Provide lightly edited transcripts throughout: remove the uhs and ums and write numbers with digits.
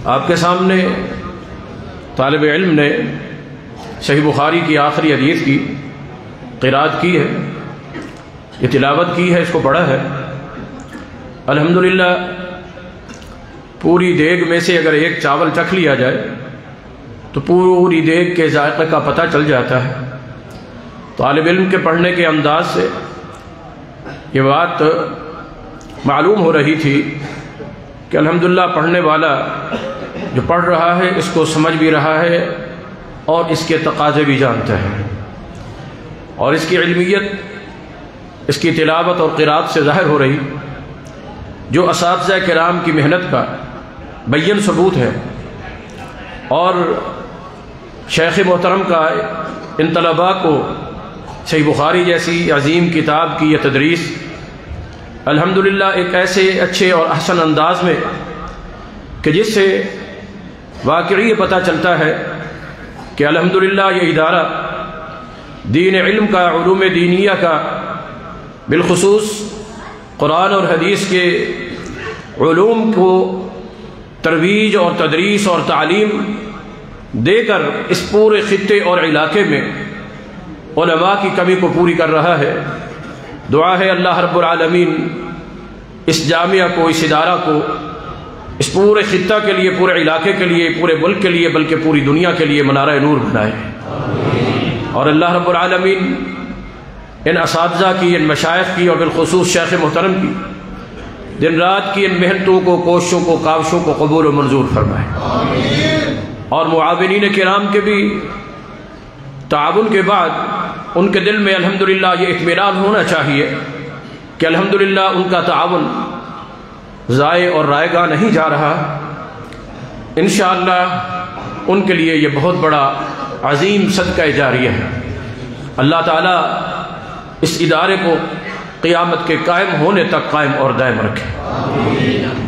آپ کے سامنے طالب علم نے صحیح بخاری کی آخری حدیث کی قرات کی ہے، یہ تلاوت کی ہے، اس کو پڑھا ہے۔ الحمدللہ پوری دیگ میں سے اگر ایک چاول چکھ لیا جائے تو پوری دیگ کے ذائقے کا پتہ چل جاتا ہے۔ طالب علم کے پڑھنے کے انداز سے یہ بات معلوم ہو رہی تھی کہ الحمدللہ پڑھنے والا جو پڑھ رہا ہے اس کو سمجھ بھی رہا ہے اور اس کے تقاضے بھی جانتا ہے، اور اس کی علمیت اس کی تلاوت اور قرات سے ظاہر ہو رہی، جو اساتذہ کرام کی محنت کا بین ثبوت ہے، اور شیخ محترم کا ان طلباء کو صحیح بخاری جیسی عظیم کتاب کی یہ تدریس الحمدللہ ایک ایسے اچھے اور احسن انداز میں کہ جس سے واقعی یہ پتہ چلتا ہے کہ الحمدللہ یہ ادارہ دین علم کا، علوم دینیہ کا، بالخصوص قرآن اور حدیث کے علوم کو ترویج اور تدریس اور تعلیم دے کر اس پورے خطے اور علاقے میں علماء کی کمی کو پوری کر رہا ہے۔ دعا ہے اللہ رب العالمین اس جامعہ کو، اس ادارہ کو، اس پورے خطہ کے لیے، پورے علاقے کے لیے، پورے ملک کے لیے، بلکہ پوری دنیا کے لیے منارہ نور بنائے، اور اللہ رب العالمین ان اساتذہ کی، ان مشائخ کی، اور بالخصوص شیخ محترم کی دن رات کی ان محنتوں کو، کوششوں کو، کاوشوں کو قبول و منظور فرمائے، اور معاونین کرام کے بھی تعاون کے بعد ان کے دل میں الحمدللہ یہ اطمینان ہونا چاہیے کہ الحمدللہ ان کا تعاون ضائع اور رائے گاہ نہیں جا رہا۔ انشاءاللہ ان کے لیے یہ بہت بڑا عظیم صدقہ جاریہ ہے۔ اللہ تعالیٰ اس ادارے کو قیامت کے قائم ہونے تک قائم اور دائم رکھے،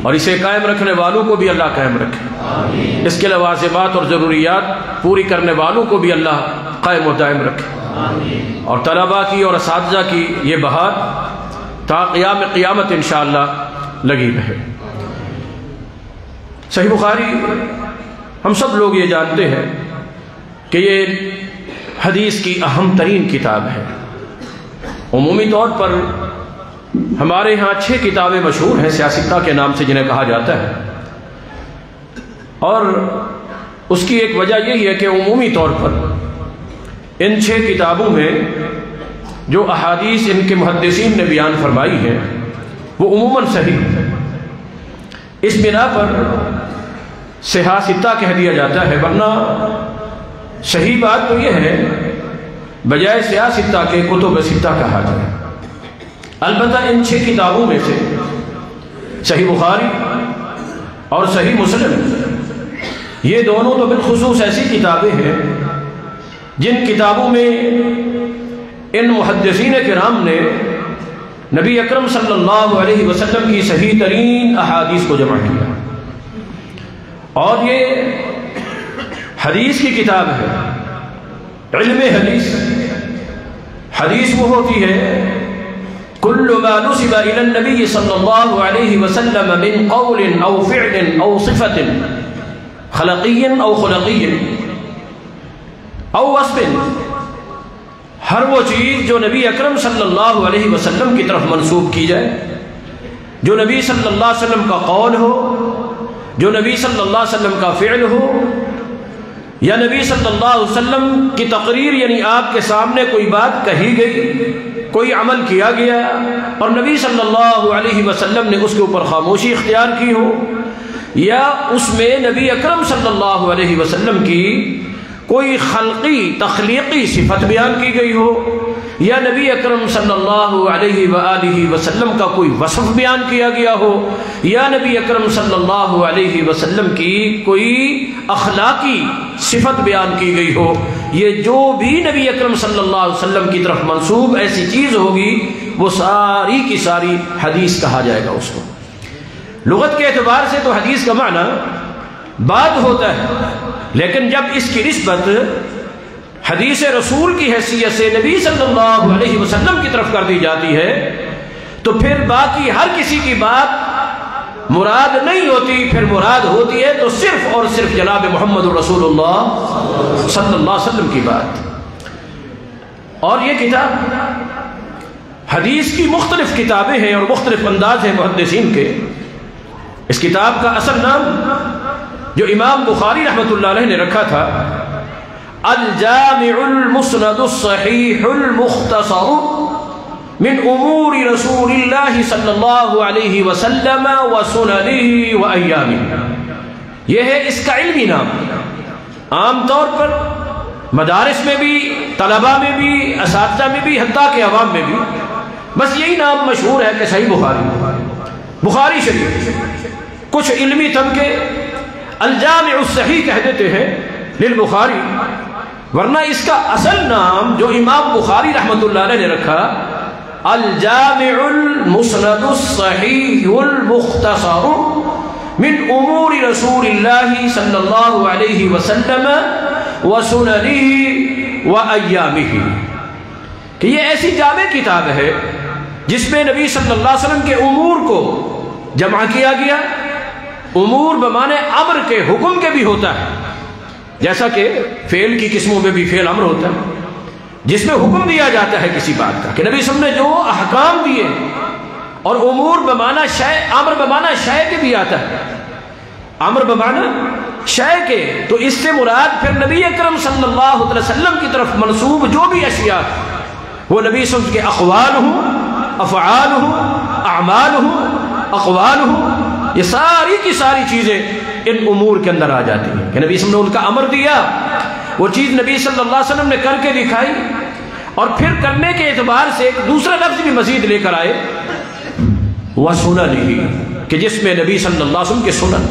اور اسے قائم رکھنے والوں کو بھی اللہ قائم رکھے، اس کے لوازمات اور ضروریات پوری کرنے والوں کو بھی اللہ قائم و دائم رکھے، اور طلباء کی اور اساتذہ کی یہ بہار تا قیام قیامت انشاءاللہ لگی رہے۔ صحیح بخاری ہم سب لوگ یہ جانتے ہیں کہ یہ حدیث کی اہم ترین کتاب ہے۔ عمومی طور پر ہمارے ہاں 6 کتابیں مشہور ہیں سیاستہ کے نام سے جنہیں کہا جاتا ہے، اور اس کی ایک وجہ یہی ہے کہ عمومی طور پر ان 6 کتابوں میں جو احادیث ان کے محدثین نے بیان فرمائی ہیں وہ عموماً صحیح ہے۔ اس بنا پر صحاح ستہ کہہ دیا جاتا ہے، ورنہ صحیح بات تو یہ ہے بجائے صحاح ستہ کے کتب ستہ کہا جائے۔ البتہ ان 6 کتابوں میں سے صحیح بخاری اور صحیح مسلم یہ دونوں تو بالخصوص ایسی کتابیں ہیں جن کتابوں میں ان محدثین کرام نے نبی اکرم صلی اللہ علیہ وسلم کی صحیح ترین احادیث کو جمع کیا، اور یہ حدیث کی کتاب ہے، علم حدیث۔ حدیث وہ ہوتی ہے کل ما نسب الى النبی صلی اللہ علیہ وسلم من قول او فعل او صفت خلقی او خلقی او وصف، ہر وہ چیز جو نبی اکرم صلی اللہ علیہ وسلم کی طرف منسوب کی جائے، جو نبی صلی اللہ علیہ وسلم کا قول ہو، جو نبی صلی اللہ علیہ وسلم کا فعل ہو، یا نبی صلی اللہ علیہ وسلم کی تقریر، یعنی آپ کے سامنے کوئی بات کہی گئی، کوئی عمل کیا گیا اور نبی صلی اللہ علیہ وسلم نے اس کے اوپر خاموشی اختیار کی ہو، یا اس میں نبی اکرم صلی اللہ علیہ وسلم کی کوئی خلقی تخلیقی صفت بیان کی گئی ہو، یا نبی اکرم صلی اللہ علیہ وآلہ وسلم کا کوئی وصف بیان کیا گیا ہو، یا نبی اکرم صلی اللہ علیہ وسلم کی کوئی اخلاقی صفت بیان کی گئی ہو، یہ جو بھی نبی اکرم صلی اللہ علیہ وسلم کی طرف منسوب ایسی چیز ہوگی وہ ساری کی ساری حدیث کہا جائے گا اس کو۔ لغت کے اعتبار سے تو حدیث کا معنی بات ہوتا ہے، لیکن جب اس کی نسبت حدیث رسول کی حیثیت سے نبی صلی اللہ علیہ وسلم کی طرف کر دی جاتی ہے تو پھر باقی ہر کسی کی بات مراد نہیں ہوتی، پھر مراد ہوتی ہے تو صرف اور صرف جناب محمد رسول اللہ صلی اللہ علیہ وسلم کی بات۔ اور یہ کتاب حدیث کی مختلف کتابیں ہیں اور مختلف انداز ہیں محدثین کے۔ اس کتاب کا اصل نام جو امام بخاری رحمۃ اللہ علیہ نے رکھا تھا، الجامع المسند الصحیح المختصر من امور رسول اللہ صلی اللہ علیہ وسلم وسننہ وایامہ۔ یہ ہے اس کا علمی نام۔ عام طور پر مدارس میں بھی، طلباء میں بھی، اساتذہ میں بھی، حتیٰ کہ عوام میں بھی بس یہی نام مشہور ہے کہ صحیح بخاری شریف۔ کچھ علمی طبقے الجامع الصحیح کہہ دیتے ہیں للبخاری، ورنہ اس کا اصل نام جو امام بخاری رحمۃ اللہ علیہ نے رکھا، الجامع المسند الصحیح المختصر من امور رسول اللہ صلی اللہ علیہ وسلم وسننہ وایامہ، کہ یہ ایسی جامع کتاب ہے جس میں نبی صلی اللہ علیہ وسلم کے امور کو جمع کیا گیا۔ امور بمانے امر کے، حکم کے بھی ہوتا ہے، جیسا کہ فعل کی قسموں میں بھی فعل امر ہوتا ہے جس میں حکم دیا جاتا ہے کسی بات کا، کہ نبی صلی اللہ علیہ وسلم نے جو احکام دیے۔ اور امور بمانا شے، امر بمانا شے کے بھی آتا ہے، امر بمانا شے کے، تو اس سے مراد پھر نبی اکرم صلی اللہ علیہ وسلم کی طرف منسوب جو بھی اشیاء وہ نبی صلی اللہ علیہ وسلم کے اقوال ہوں، افعال ہوں، اعمال ہوں، اقوال ہوں، یہ ساری کی ساری چیزیں ان امور کے اندر آ جاتی ہیں کہ نبی صلی اللہ علیہ وسلم نے ان کا امر دیا، وہ چیز نبی صلی اللہ علیہ وسلم نے کر کے دکھائی، اور پھر کرنے کے اعتبار سے ایک دوسرا لفظ بھی مزید لے کر آئے، وَسُنَنِهِ، کہ جس میں نبی صلی اللہ علیہ وسلم کے سنن،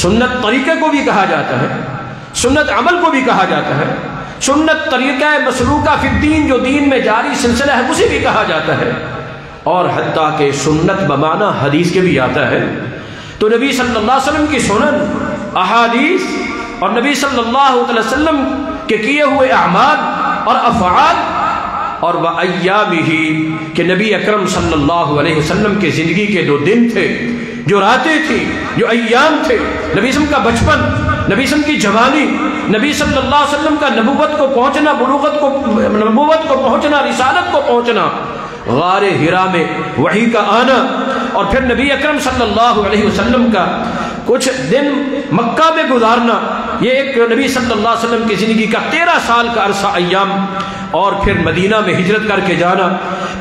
سنت طریقے کو بھی کہا جاتا ہے، سنت عمل کو بھی کہا جاتا ہے، سنت طریقہ مسلوکہ فی الدین جو دین میں جاری سلسلہ ہے اسے بھی کہا جاتا ہے، اور حتیٰ کہ سنت بمانا حدیث کے بھی آتا ہے۔ تو نبی صلی اللہ علیہ وسلم کی سنن، احادیث، اور نبی صلی اللہ علیہ وسلم کے کیے ہوئے اعمال اور افعال، اور وَأَيَّامِهِ، کہ نبی اکرم صلی اللہ علیہ وسلم کے زندگی کے جو دن تھے، جو راتیں تھی، جو ایام تھے، نبی صلی اللہ علیہ وسلم کا بچپن، نبی صلی اللہ علیہ وسلم کی جوانی، نبی صلی اللہ علیہ وسلم کا نبوت کو پہنچنا، بلوغت کو، نبوت کو پہنچنا، رسالت کو پہنچنا، غار حرا میں وحی کا آنا، اور پھر نبی اکرم صلی اللہ علیہ وسلم کا کچھ دن مکہ میں گزارنا، یہ ایک نبی صلی اللہ علیہ وسلم کی زندگی کا 13 سال کا عرصہ ایام، اور پھر مدینہ میں ہجرت کر کے جانا،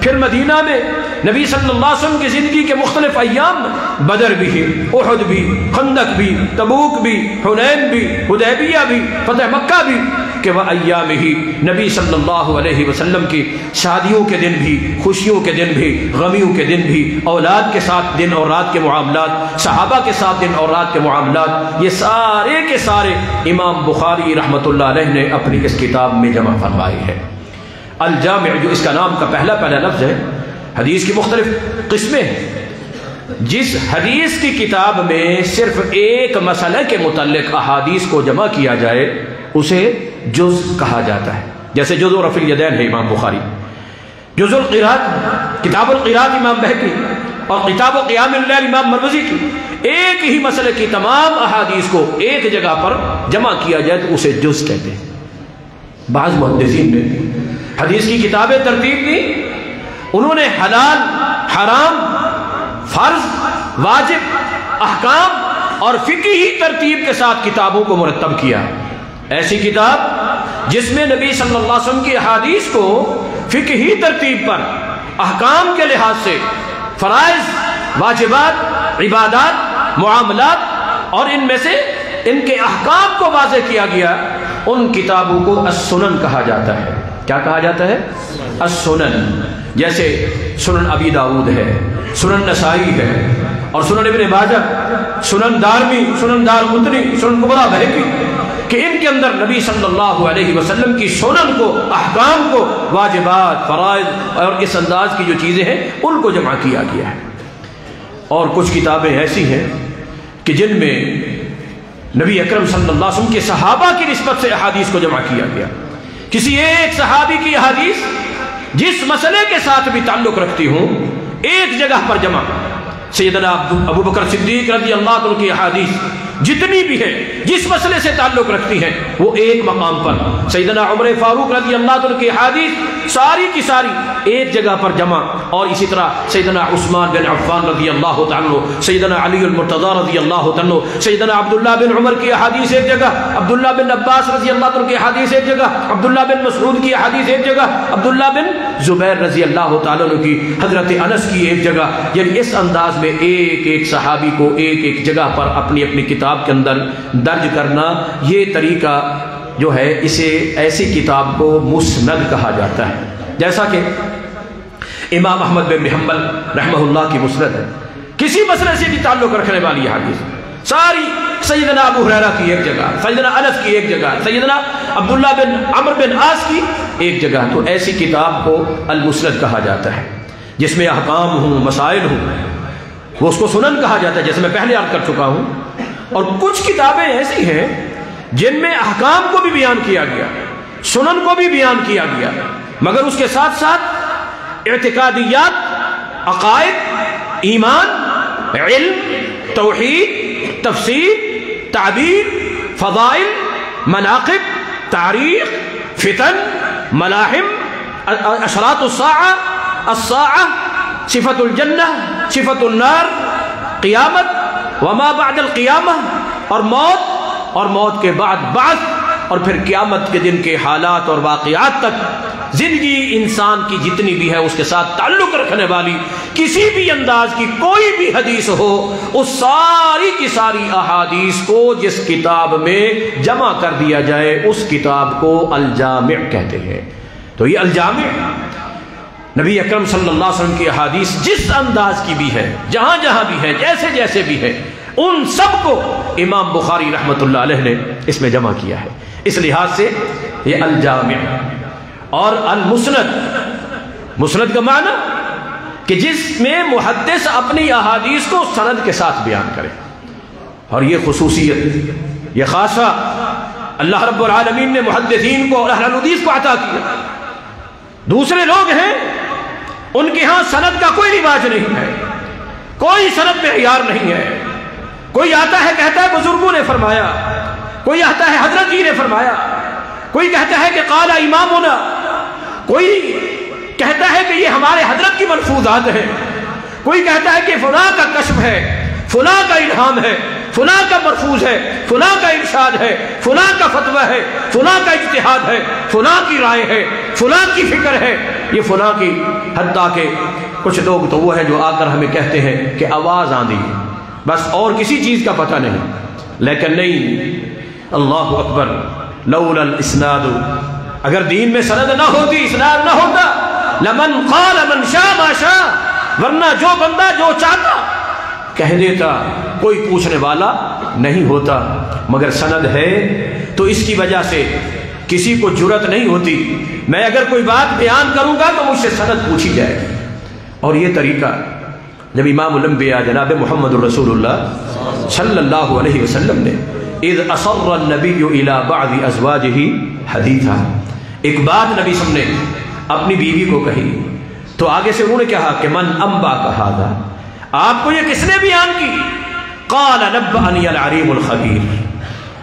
پھر مدینہ میں نبی صلی اللہ علیہ وسلم کی زندگی کے مختلف ایام، بدر بھی، احد بھی، خندق بھی، تبوک بھی، حنین بھی، حدیبیہ بھی، فتح مکہ بھی، کہ وہ ایام ہی نبی صلی اللہ علیہ وسلم کی شادیوں کے دن بھی، خوشیوں کے دن بھی، غمیوں کے دن بھی، اولاد کے ساتھ دن اور رات کے معاملات، صحابہ کے ساتھ دن اور رات کے معاملات، یہ سارے کے سارے امام بخاری رحمۃ اللہ علیہ نے اپنی اس کتاب میں جمع فرمائی ہے۔ الجامع جو اس کا نام کا پہلا لفظ ہے، حدیث کی مختلف قسمیں ہیں، جس حدیث کی کتاب میں صرف ایک مسئلے کے متعلق احادیث کو جمع کیا جائے اسے جز کہا جاتا ہے، جیسے جز رفع الیدین ہے امام بخاری، جز القراءۃ، کتاب القراءۃ امام بہقی، اور کتاب قیام اللیل امام مروزی کی، ایک ہی مسئلے کی تمام احادیث کو ایک جگہ پر جمع کیا جائے تو اسے جز کہتے ہیں۔ بعض محدثین نے حدیث کی کتابیں ترتیب دی، انہوں نے حلال، حرام، فرض، واجب، احکام اور فقہی ترتیب کے ساتھ کتابوں کو مرتب کیا۔ ایسی کتاب جس میں نبی صلی اللہ علیہ وسلم کی احادیث کو فقہی ترتیب پر، احکام کے لحاظ سے، فرائض، واجبات، عبادات، معاملات اور ان میں سے ان کے احکام کو واضح کیا گیا، ان کتابوں کو السنن کہا جاتا ہے۔ کیا کہا جاتا ہے؟ السنن، جیسے سنن ابی داؤد ہے، سنن نسائی ہے، اور سنن ابن ماجہ، سنن دارمی، سنن دارقطنی، سنن کبریٰ بہقی، کہ ان کے اندر نبی صلی اللہ علیہ وسلم کی سنن کو، احکام کو، واجبات، فرائض اور اس انداز کی جو چیزیں ہیں ان کو جمع کیا گیا ہے۔ اور کچھ کتابیں ایسی ہیں کہ جن میں نبی اکرم صلی اللہ علیہ وسلم کے صحابہ کی نسبت سے احادیث کو جمع کیا گیا، کسی ایک صحابی کی احادیث جس مسئلے کے ساتھ بھی تعلق رکھتی ہوں ایک جگہ پر جمع، سیدنا ابو بکر صدیق رضی اللہ عنہ کی احادیث جتنی بھی ہے جس مسئلے سے تعلق رکھتی ہیں وہ ایک مقام پر، سیدنا عمر فاروق رضی اللہ عنہ کی احادیث ساری کی ساری ایک جگہ پر جمع، اور اسی طرح سیدنا عثمان بن عفان رضی اللہ عنہ، سیدنا علی المرتضی رضی اللہ عنہ، سیدنا عبداللہ بن عمر کی احادیث ایک جگہ، عبداللہ بن عباس رضی اللہ عنہ کی احادیث ایک جگہ، عبداللہ بن مسعود کی احادیث ایک جگہ، عبداللہ بن زبیر رضی اللہ تعالیٰ عنہ کی، حضرت انس کی ایک جگہ. یعنی اس انداز میں ایک ایک صحابی کو ایک ایک جگہ پر اپنی اپنی کتاب کے اندر درج کرنا، یہ طریقہ جو ہے اسے ایسی کتاب کو مسند کہا جاتا ہے. جیسا کہ امام احمد بن حنبل رحمہ اللہ کی مسند ہے، کسی مسئلے سے بھی تعلق رکھنے والی حدیث ساری، سیدنا ابو ہریرہ کی ایک جگہ، سیدنا انس کی ایک جگہ، سیدنا عبداللہ بن عمرو بن عاص کی ایک جگہ. تو ایسی کتاب کو المسند کہا جاتا ہے جس میں احکام ہوں، مسائل ہوں، وہ اس کو سنن کہا جاتا ہے جیسے میں پہلے عرض کر چکا ہوں. اور کچھ کتابیں ایسی ہیں جن میں احکام کو بھی بیان کیا گیا، سنن کو بھی بیان کیا گیا، مگر اس کے ساتھ ساتھ اعتقادیات، عقائد، ایمان، علم، توحید، تفسیر، تعبیر، فضائل، مناقب، تاریخ، فتن، ملاحم، اشراط الساعہ، صفت الجنہ، صفت النار، قیامت، وما بعد القیامہ، اور موت کے بعد بعث، اور پھر قیامت کے دن کے حالات اور واقعات تک زندگی انسان کی جتنی بھی ہے اس کے ساتھ تعلق رکھنے والی کسی بھی انداز کی کوئی بھی حدیث ہو، اس ساری کی ساری احادیث کو جس کتاب میں جمع کر دیا جائے اس کتاب کو الجامع کہتے ہیں. تو یہ الجامع نبی اکرم صلی اللہ علیہ وسلم کی احادیث جس انداز کی بھی ہے، جہاں جہاں بھی ہے، جیسے جیسے بھی ہے، ان سب کو امام بخاری رحمۃ اللہ علیہ نے اس میں جمع کیا ہے. اس لحاظ سے یہ الجامع. اور المسند، مسند کا معنی کہ جس میں محدث اپنی احادیث کو سند کے ساتھ بیان کرے. اور یہ خصوصیت، یہ خاصہ اللہ رب العالمین نے محدثین کو اور اہل الحدیث کو عطا کیا. دوسرے لوگ ہیں ان کے ہاں سند کا کوئی رواج نہیں ہے، کوئی سند معیار نہیں ہے. کوئی آتا ہے کہتا ہے بزرگوں نے فرمایا، کوئی آتا ہے حضرت جی نے فرمایا، کوئی کہتا ہے کہ قال امامنا، کوئی کہتا ہے کہ یہ ہمارے حضرت کی ملفوظات ہیں، کوئی کہتا ہے کہ فلاں کا کشف ہے، فلاں کا الہام ہے، فلاں کا مرفوظ ہے، فلاں کا ارشاد ہے، فلاں کا فتویٰ ہے، فلاں کا اجتہاد ہے، فلاں کی رائے ہے، فلاں کی فکر ہے، یہ فلاں کی. حتیٰ کہ کچھ لوگ تو وہ ہیں جو آ کر ہمیں کہتے ہیں کہ آواز آندھی، بس اور کسی چیز کا پتہ نہیں. لیکن نہیں، اللہ اکبر، لولا الاسناد، اگر دین میں سند نہ ہوتی، اسناد نہ ہوتا، لمن قال من شاء ما شاء، ورنہ جو بندہ جو چاہتا کہہ دیتا، کوئی پوچھنے والا نہیں ہوتا. مگر سند ہے تو اس کی وجہ سے کسی کو جرأت نہیں ہوتی، میں اگر کوئی بات بیان کروں گا تو مجھ سے سند پوچھی جائے گی. اور یہ طریقہ جب امام الانبیاء جناب محمد رسول اللہ صلی اللہ علیہ وسلم نے اذ اصر النبی الی بعض ازواجہ حدیثا، ایک بات نبی صلی اللہ علیہ وسلم نے اپنی بیوی کو کہی تو آگے سے انہوں نے کہا کہ من انبا کا ھذا، آپ کو یہ کس نے بیان کی؟ قال نبأنی العلیم الخبیر.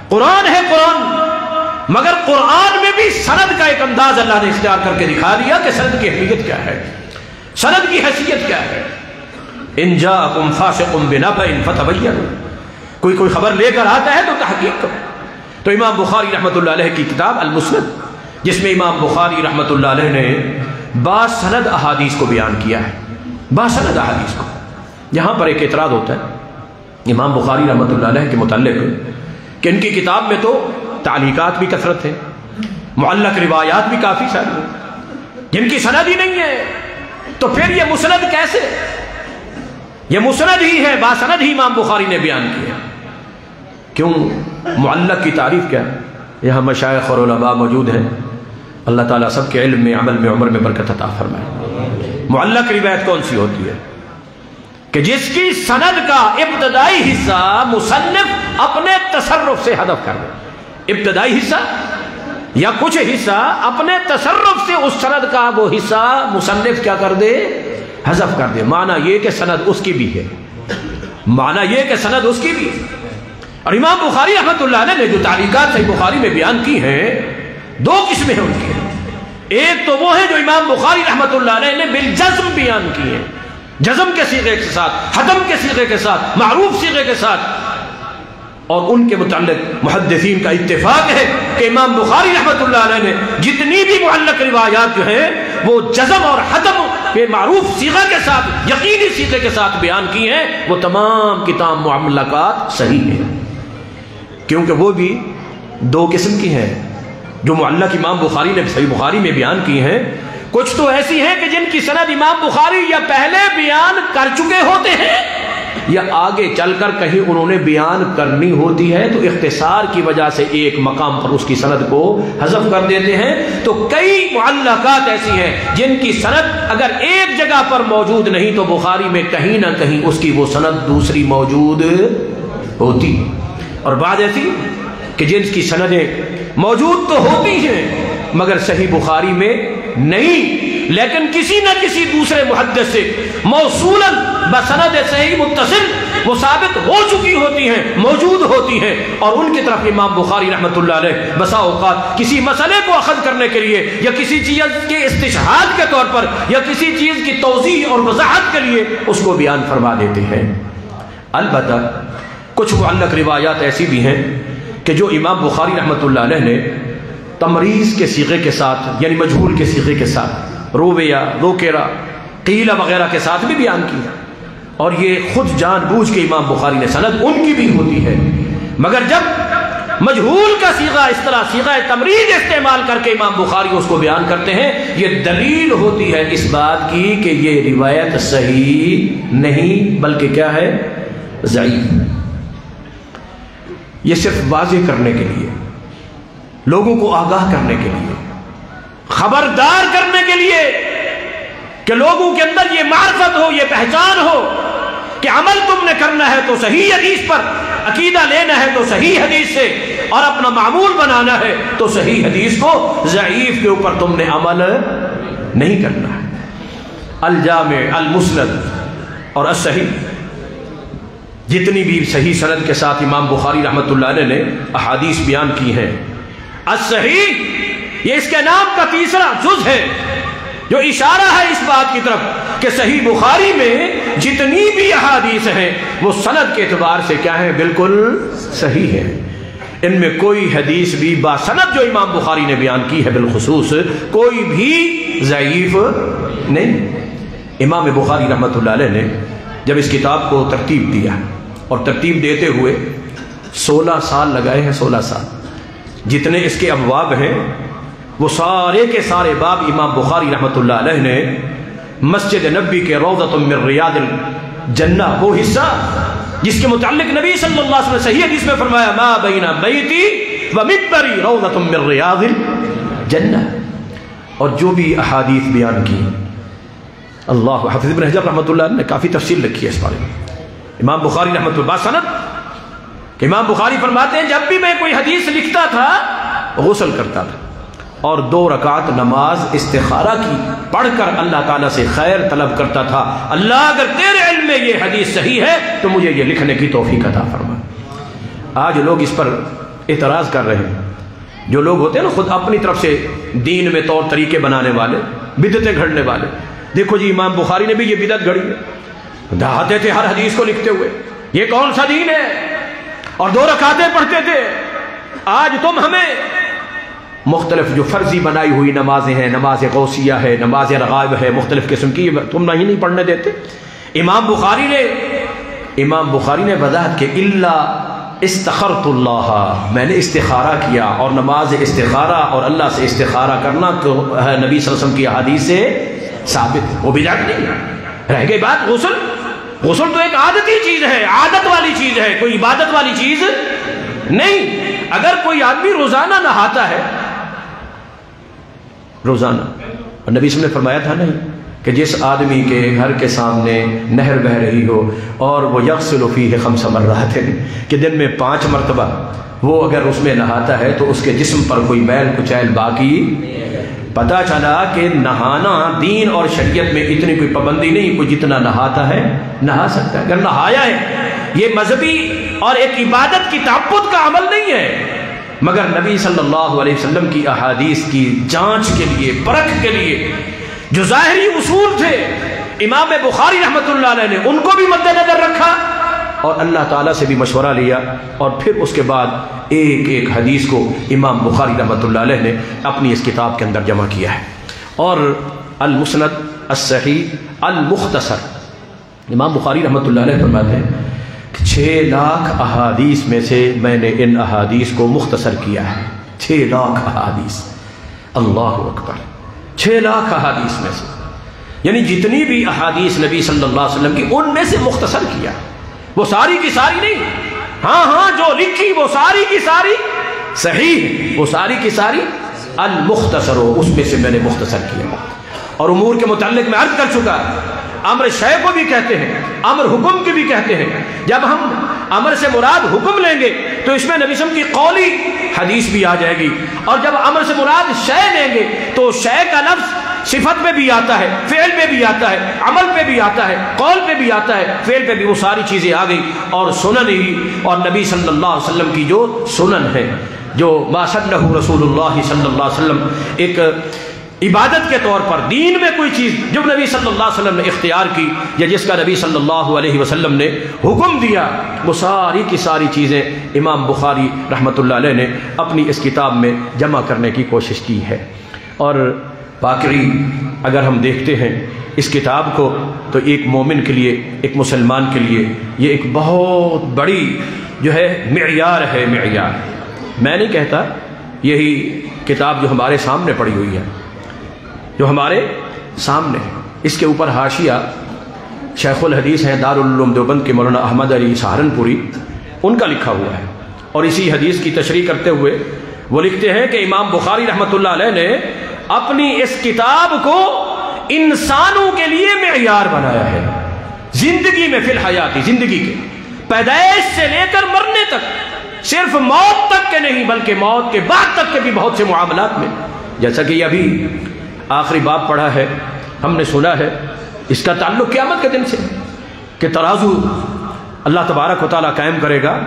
قرآن ہے قرآن، مگر قرآن میں بھی سند کا ایک انداز اللہ نے اختیار کر کے دکھا دیا کہ سند کی اہمیت کیا ہے، سند کی حیثیت کیا ہے. ان جاءکم فاسق بنبأ فتبینوا، کوئی خبر لے کر آتا ہے تو تحقیق کرو. تو امام بخاری رحمۃ اللہ علیہ کی کتاب المسند، جس میں امام بخاری رحمۃ اللہ علیہ نے باسند احادیث کو بیان کیا ہے، باسند احادیث کو. یہاں پر ایک اعتراض ہوتا ہے امام بخاری رحمۃ اللہ علیہ کے متعلق کہ ان کی کتاب میں تو تعلیقات بھی کثرت ہے، معلق روایات بھی کافی ساری ہیں جن کی سند ہی نہیں ہے. تو پھر یہ مسند کیسے؟ یہ مسند ہی ہے، باسند ہی امام بخاری نے بیان کیا. کیوں؟ معلق کی تعریف کیا ہے؟ یہاں مشائخ اور علماء موجود ہیں، اللہ تعالیٰ سب کے علم میں، عمل میں، عمر میں برکت عطا فرمائے. معلق روایت کون سی ہوتی ہے؟ کہ جس کی سند کا ابتدائی حصہ مصنف اپنے تصرف سے حذف کر دے. ابتدائی حصہ یا کچھ حصہ اپنے تصرف سے اس سند کا وہ حصہ مصنف کیا کر دے؟ حذف کر دے. معنی یہ کہ سند اس کی بھی ہے، معنی یہ کہ سند اس کی بھی. اور امام بخاری رحمۃ اللہ علیہ نے جو تعلیقات صحیح بخاری میں بیان کی ہیں دو قسمیں ہیں ان کی. ایک تو وہ ہے جو امام بخاری رحمۃ اللہ علیہ نے بالجزم بیان کی ہیں، جزم کے صیغے کے ساتھ، حتم کے صیغے کے ساتھ، معروف صیغے کے ساتھ. اور ان کے متعلق محدثین کا اتفاق ہے کہ امام بخاری رحمۃ اللہ علیہ نے جتنی بھی معلق روایات جو ہیں وہ جزم اور حتم کے معروف صیغے کے ساتھ، یقینی صیغے کے ساتھ بیان کی ہیں. وہ تمام کتاب معلقات صحیح ہیں، کیونکہ وہ بھی دو قسم کی ہیں جو معلق امام بخاری نے صحیح بخاری میں بیان کی ہیں. کچھ تو ایسی ہیں کہ جن کی سند امام بخاری یا پہلے بیان کر چکے ہوتے ہیں یا آگے چل کر کہیں انہوں نے بیان کرنی ہوتی ہے تو اختصار کی وجہ سے ایک مقام پر اس کی سند کو حذف کر دیتے ہیں. تو کئی معلقات ایسی ہیں جن کی سند اگر ایک جگہ پر موجود نہیں تو بخاری میں کہیں نہ کہیں اس کی وہ سند دوسری موجود ہوتی. اور بعض ایسی کہ جن کی سندیں موجود تو ہوتی ہیں مگر صحیح بخاری میں نہیں، لیکن کسی نہ کسی دوسرے محدث سے موصولاً بسند صحیح متصل وہ ثابت ہو چکی ہوتی ہیں، موجود ہوتی ہیں. اور ان کی طرف امام بخاری رحمۃ اللہ علیہ بسا اوقات کسی مسئلے کو اخذ کرنے کے لیے یا کسی چیز کے استشہاد کے طور پر یا کسی چیز کی توضیح اور وضاحت کے لیے اس کو بیان فرما دیتے ہیں. البتہ کچھ معلق روایات ایسی بھی ہیں کہ جو امام بخاری رحمۃ اللہ علیہ نے تمریز کے صیغے کے ساتھ یعنی مجہول کے صیغے کے ساتھ رویا، روکیرا، قیلہ وغیرہ کے ساتھ بھی بیان کی. اور یہ خود جان بوجھ کے امام بخاری نے سند ان کی بھی ہوتی ہے. مگر جب مجہول کا صیغہ اس طرح صیغہ تمریز استعمال کر کے امام بخاری اس کو بیان کرتے ہیں یہ دلیل ہوتی ہے اس بات کی کہ یہ روایت صحیح نہیں بلکہ کیا ہے؟ ضعیف. یہ صرف واضح کرنے کے لیے، لوگوں کو آگاہ کرنے کے لیے، خبردار کرنے کے لیے کہ لوگوں کے اندر یہ معرفت ہو، یہ پہچان ہو کہ عمل تم نے کرنا ہے تو صحیح حدیث پر، عقیدہ لینا ہے تو صحیح حدیث سے، اور اپنا معمول بنانا ہے تو صحیح حدیث کو، ضعیف کے اوپر تم نے عمل نہیں کرنا ہے. الجامع، المسند اور الصحیح جتنی بھی صحیح سند کے ساتھ امام بخاری رحمۃ اللہ علیہ نے احادیث بیان کی ہیں. الصحیح یہ اس کے نام کا تیسرا جز ہے جو اشارہ ہے اس بات کی طرف کہ صحیح بخاری میں جتنی بھی احادیث ہیں وہ سند کے اعتبار سے کیا ہیں؟ بالکل صحیح ہے. ان میں کوئی حدیث بھی باسند جو امام بخاری نے بیان کی ہے بالخصوص کوئی بھی ضعیف نہیں. امام بخاری رحمۃ اللہ علیہ نے جب اس کتاب کو ترتیب دیا اور ترتیب دیتے ہوئے 16 سال لگائے ہیں. 16 سال جتنے اس کے ابواب ہیں وہ سارے کے سارے باب امام بخاری رحمۃ اللہ علیہ نے مسجد نبی کے روضۃ من ریاض الجنہ، وہ حصہ جس کے متعلق نبی صلی اللہ علیہ وسلم نے صحیح حدیث میں فرمایا ما بین بیتی و ممبری روضۃ من ریاض الجنہ. اور جو بھی احادیث بیان کی اللہ، حافظ ابن حجر رحمۃ اللہ علیہ نے کافی تفصیل رکھی ہے اس بارے میں. امام بخاری رحمۃ اللہ سند کہ امام بخاری فرماتے ہیں جب بھی میں کوئی حدیث لکھتا تھا غسل کرتا تھا اور 2 رکعت نماز استخارہ کی پڑھ کر اللہ تعالیٰ سے خیر طلب کرتا تھا، اللہ اگر تیرے علم میں یہ حدیث صحیح ہے تو مجھے یہ لکھنے کی توفیق عطا فرما. آج لوگ اس پر اعتراض کر رہے ہیں، جو لوگ ہوتے ہیں نا خود اپنی طرف سے دین میں طور طریقے بنانے والے، بدعتیں گھڑنے والے. دیکھو جی امام بخاری نے بھی یہ بدعت گھڑی ہے، دہاتے تھے ہر حدیث کو لکھتے ہوئے، یہ کون سا دین ہے؟ اور 2 رکعتیں پڑھتے تھے. آج تم ہمیں مختلف جو فرضی بنائی ہوئی نمازیں ہیں، نماز غوثیہ ہے، نماز رغائب ہے، مختلف قسم کی، تم نہیں پڑھنے دیتے. امام بخاری نے وضاحت کہ الا استخرت اللہ، میں نے استخارہ کیا، اور نماز استخارہ اور اللہ سے استخارہ کرنا تو نبی صلی اللہ علیہ وسلم کی احادیث سے ثابت ہے، وہ بدعت نہیں. رہ گئی بات غسل تو ایک عادتی چیز ہے، عادت والی چیز ہے، کوئی عبادت والی چیز نہیں. اگر کوئی آدمی روزانہ نہاتا ہے، روزانہ، اور نبی صلی اللہ علیہ وسلم نے فرمایا تھا نہیں کہ جس آدمی کے گھر کے سامنے نہر بہ رہی ہو اور وہ یغسل فیہ 5 مرات کہ دن میں 5 مرتبہ وہ اگر اس میں نہاتا ہے تو اس کے جسم پر کوئی میل کچیل باقی. پتہ چلا کہ نہانا دین اور شریعت میں اتنی کوئی پابندی نہیں، کوئی جتنا نہاتا ہے نہا سکتا ہے. اگر نہایا ہے یہ مذہبی اور ایک عبادت کی تعبد کا عمل نہیں ہے، مگر نبی صلی اللہ علیہ وسلم کی احادیث کی جانچ کے لیے، پرکھ کے لیے جو ظاہری اصول تھے امام بخاری رحمۃ اللہ علیہ نے ان کو بھی مد نظر رکھا اور اللہ تعالیٰ سے بھی مشورہ لیا، اور پھر اس کے بعد ایک ایک حدیث کو امام بخاری رحمۃ اللہ علیہ نے اپنی اس کتاب کے اندر جمع کیا ہے۔ اور المسند الصحیح المختصر، امام بخاری رحمۃ اللہ علیہ فرماتے ہیں 6 لاکھ احادیث میں سے میں نے ان احادیث کو مختصر کیا ہے۔ 6 لاکھ احادیث، اللہ اکبر، 6 لاکھ احادیث میں سے، یعنی جتنی بھی احادیث نبی صلی اللہ علیہ وسلم کی ان میں سے مختصر کیا، وہ ساری کی ساری نہیں، ہاں جو لکھی وہ ساری کی ساری صحیح، وہ ساری کی ساری المختصر ہو، اس میں سے میں نے مختصر کیا۔ اور امور کے متعلق میں عرض کر چکا، امر شے کو بھی کہتے ہیں، امر حکم کی بھی کہتے ہیں۔ جب ہم امر سے مراد حکم لیں گے تو اس میں نبی صلی اللہ علیہ وسلم کی قولی حدیث بھی آ جائے گی، اور جب امر سے مراد شے لیں گے تو شے کا لفظ صفت میں بھی آتا ہے، فعل میں بھی آتا ہے، عمل پہ بھی آتا ہے، قول پہ بھی آتا ہے، فعل پہ بھی، وہ ساری چیزیں آ گئی۔ اور سنن ہی، اور نبی صلی اللہ علیہ وسلم کی جو سنن ہے، جو ما سنہ رسول اللہ صلی اللہ علیہ وسلم، ایک عبادت کے طور پر دین میں کوئی چیز جو نبی صلی اللہ علیہ وسلم نے اختیار کی یا جس کا نبی صلی اللہ علیہ وسلم نے حکم دیا، وہ ساری کی ساری چیزیں امام بخاری رحمۃ اللہ علیہ نے اپنی اس کتاب میں جمع کرنے کی کوشش کی ہے۔ اور باقی اگر ہم دیکھتے ہیں اس کتاب کو تو ایک مومن کے لیے، ایک مسلمان کے لیے یہ ایک بہت بڑی جو ہے معیار ہے، معیار۔ میں نہیں کہتا، یہی کتاب جو ہمارے سامنے پڑی ہوئی ہے، جو ہمارے سامنے، اس کے اوپر حاشیہ شیخ الحدیث ہیں دارالعلوم دیوبند کے مولانا احمد علی سہارنپوری، ان کا لکھا ہوا ہے، اور اسی حدیث کی تشریح کرتے ہوئے وہ لکھتے ہیں کہ امام بخاری رحمۃ اللہ علیہ نے اپنی اس کتاب کو انسانوں کے لیے معیار بنایا ہے، زندگی میں، فی الحیاتی، زندگی کے پیدائش سے لے کر مرنے تک، صرف موت تک کے نہیں بلکہ موت کے بعد تک کے بھی بہت سے معاملات میں، جیسا کہ یہ ابھی آخری باب پڑھا ہے، ہم نے سنا ہے، اس کا تعلق قیامت کے دن سے کہ ترازو اللہ تبارک و تعالیٰ قائم کرے گا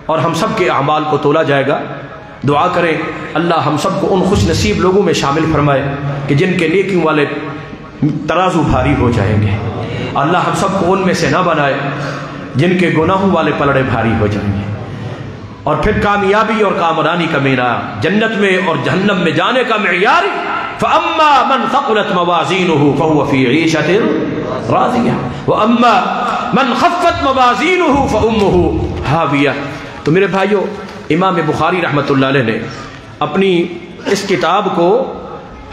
اور ہم سب کے اعمال کو تولا جائے گا۔ دعا کریں اللہ ہم سب کو ان خوش نصیب لوگوں میں شامل فرمائے کہ جن کے نیکیوں والے ترازو بھاری ہو جائیں گے، اللہ ہم سب کو ان میں سے نہ بنائے جن کے گناہوں والے پلڑے بھاری ہو جائیں گے۔ اور پھر کامیابی اور کامرانی کا معیار، جنت میں اور جہنم میں جانے کا معیار، فَأَمَّا مَنْ ثَقُلَتْ مَوَازِينُهُ فَهُوَ فِي عِيشَةٍ رَاضِيَةٍ وَأَمَّا مَنْ خَفَّتْ مَوَازِينُهُ فَأُمُّهُ هَاوِيَةٌ۔ تو میرے بھائیو، امام بخاری رحمۃ اللہ علیہ نے اپنی اس کتاب کو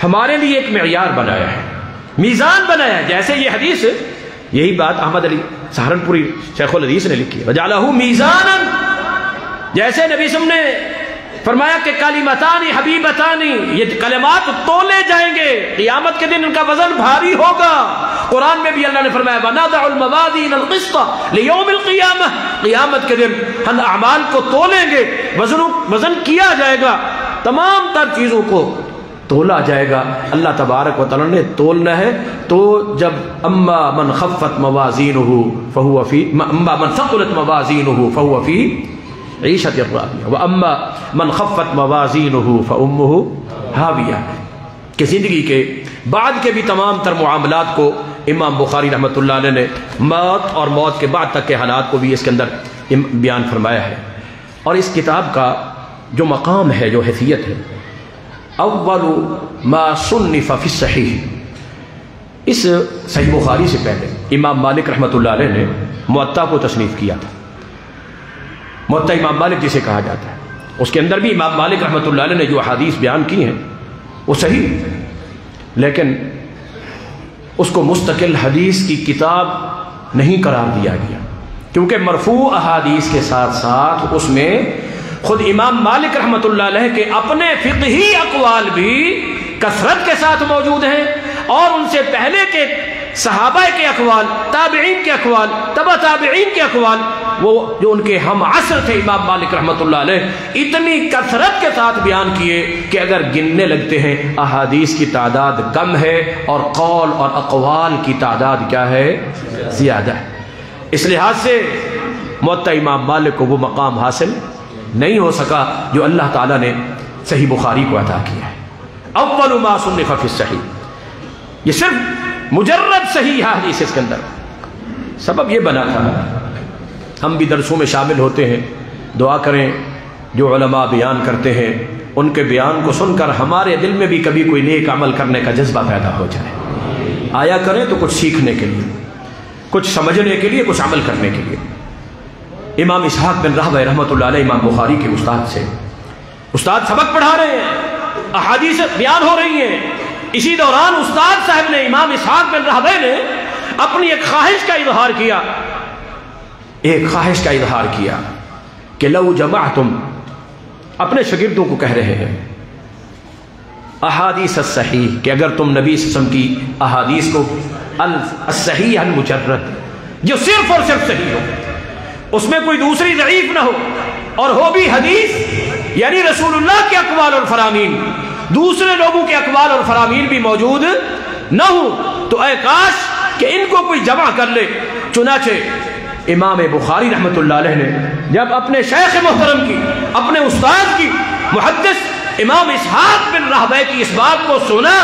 ہمارے لیے ایک معیار بنایا ہے، میزان بنایا ہے۔ جیسے یہ حدیث، یہی بات احمد علی سہارنپوری شیخ الحدیث نے لکھی ہے، وَجَعَلَهُ مِيزَانًا، جیسے نبی صلی اللہ علیہ وسلم نے فرمایا کہ کلمتانی حبیبتانی، یہ کلمات تولے جائیں گے، قیامت کے دن ان کا وزن بھاری ہوگا۔ قرآن میں بھی اللہ نے فرمایا وَنَضَعُ الْمَوَازِينَ الْقِسْطَ لِيَوْمِ الْقِيَامَةِ، قیامت کے دن ہم اعمال کو تولیں گے، وزن کیا جائے گا، تمام تر چیزوں کو تولا جائے گا۔ اللہ تبارک و تعالیٰ نے تولنا ہے، تو جب اما من خفت موازینہ فہو فی، اما من ثقلت موازینہ فہو فی عیشۃ راضیہ واما من خفت موازینہ فامہ ہاویہ، کہ زندگی کے بعد کے بھی تمام تر معاملات کو امام بخاری رحمۃ اللہ علیہ نے موت اور موت کے بعد تک کے حالات کو بھی اس کے اندر بیان فرمایا ہے۔ اور اس کتاب کا جو مقام ہے، جو حیثیت ہے، اول ما صنف فی الصحیح، اس صحیح بخاری سے پہلے امام مالک رحمۃ اللہ علیہ نے موطا کو تصنیف کیا تھا۔ موطا امام مالک جسے کہا جاتا ہے، اس کے اندر بھی امام مالک رحمۃ اللہ علیہ نے جو احادیث بیان کی ہیں وہ صحیح، لیکن اس کو مستقل حدیث کی کتاب نہیں قرار دیا گیا، کیونکہ مرفوع احادیث کے ساتھ ساتھ اس میں خود امام مالک رحمۃ اللہ علیہ کے اپنے فقہی اقوال بھی کثرت کے ساتھ موجود ہیں، اور ان سے پہلے کے صحابہ کے اقوال، تابعین کے اقوال، تبع تابعین کے اقوال، وہ جو ان کے ہم عصر تھے امام مالک رحمۃ اللہ علیہ، اتنی کثرت کے ساتھ بیان کیے کہ اگر گننے لگتے ہیں احادیث کی تعداد کم ہے اور قول اور اقوال کی تعداد کیا ہے؟ زیادہ ہے۔ اس لحاظ سے موطا امام مالک کو وہ مقام حاصل نہیں ہو سکا جو اللہ تعالیٰ نے صحیح بخاری کو عطا کیا ہے۔ اول ما صنف فی الصحیح، یہ صرف مجرد صحیح حدیث اس کے اندر۔ سبب یہ بنا تھا، ہم بھی درسوں میں شامل ہوتے ہیں، دعا کریں جو علماء بیان کرتے ہیں ان کے بیان کو سن کر ہمارے دل میں بھی کبھی کوئی نیک عمل کرنے کا جذبہ پیدا ہو جائے۔ آیا کریں تو کچھ سیکھنے کے لیے، کچھ سمجھنے کے لیے، کچھ عمل کرنے کے لیے۔ امام اسحاق بن راہویہ رحمۃ اللہ علیہ امام بخاری کے استاد سے، استاد سبق پڑھا رہے ہیں، احادیث بیان ہو رہی ہیں، اسی دوران استاد صاحب نے امام اسحاق بن راہویہ نے اپنی ایک خواہش کا اظہار کیا، ایک خواہش کا اظہار کیا کہ لو جمعتم، اپنے شاگردوں کو کہہ رہے ہیں، احادیث الصحیح، کہ اگر تم نبی صلی اللہ علیہ وسلم کی احادیث کو، الصحیح المجرد، جو صرف اور صرف صحیح ہو، اس میں کوئی دوسری ضعیف نہ ہو، اور ہو بھی حدیث یعنی رسول اللہ کے اقوال اور فرامین، دوسرے لوگوں کے اقوال اور فرامین بھی موجود نہ ہو، تو اے کاش کہ ان کو کوئی جمع کر لے۔ چنانچہ امام بخاری رحمۃ اللہ علیہ نے جب اپنے شیخ محترم کی، اپنے استاد کی، محدث امام اسحاق بن راہویہ کی اس بات کو سنا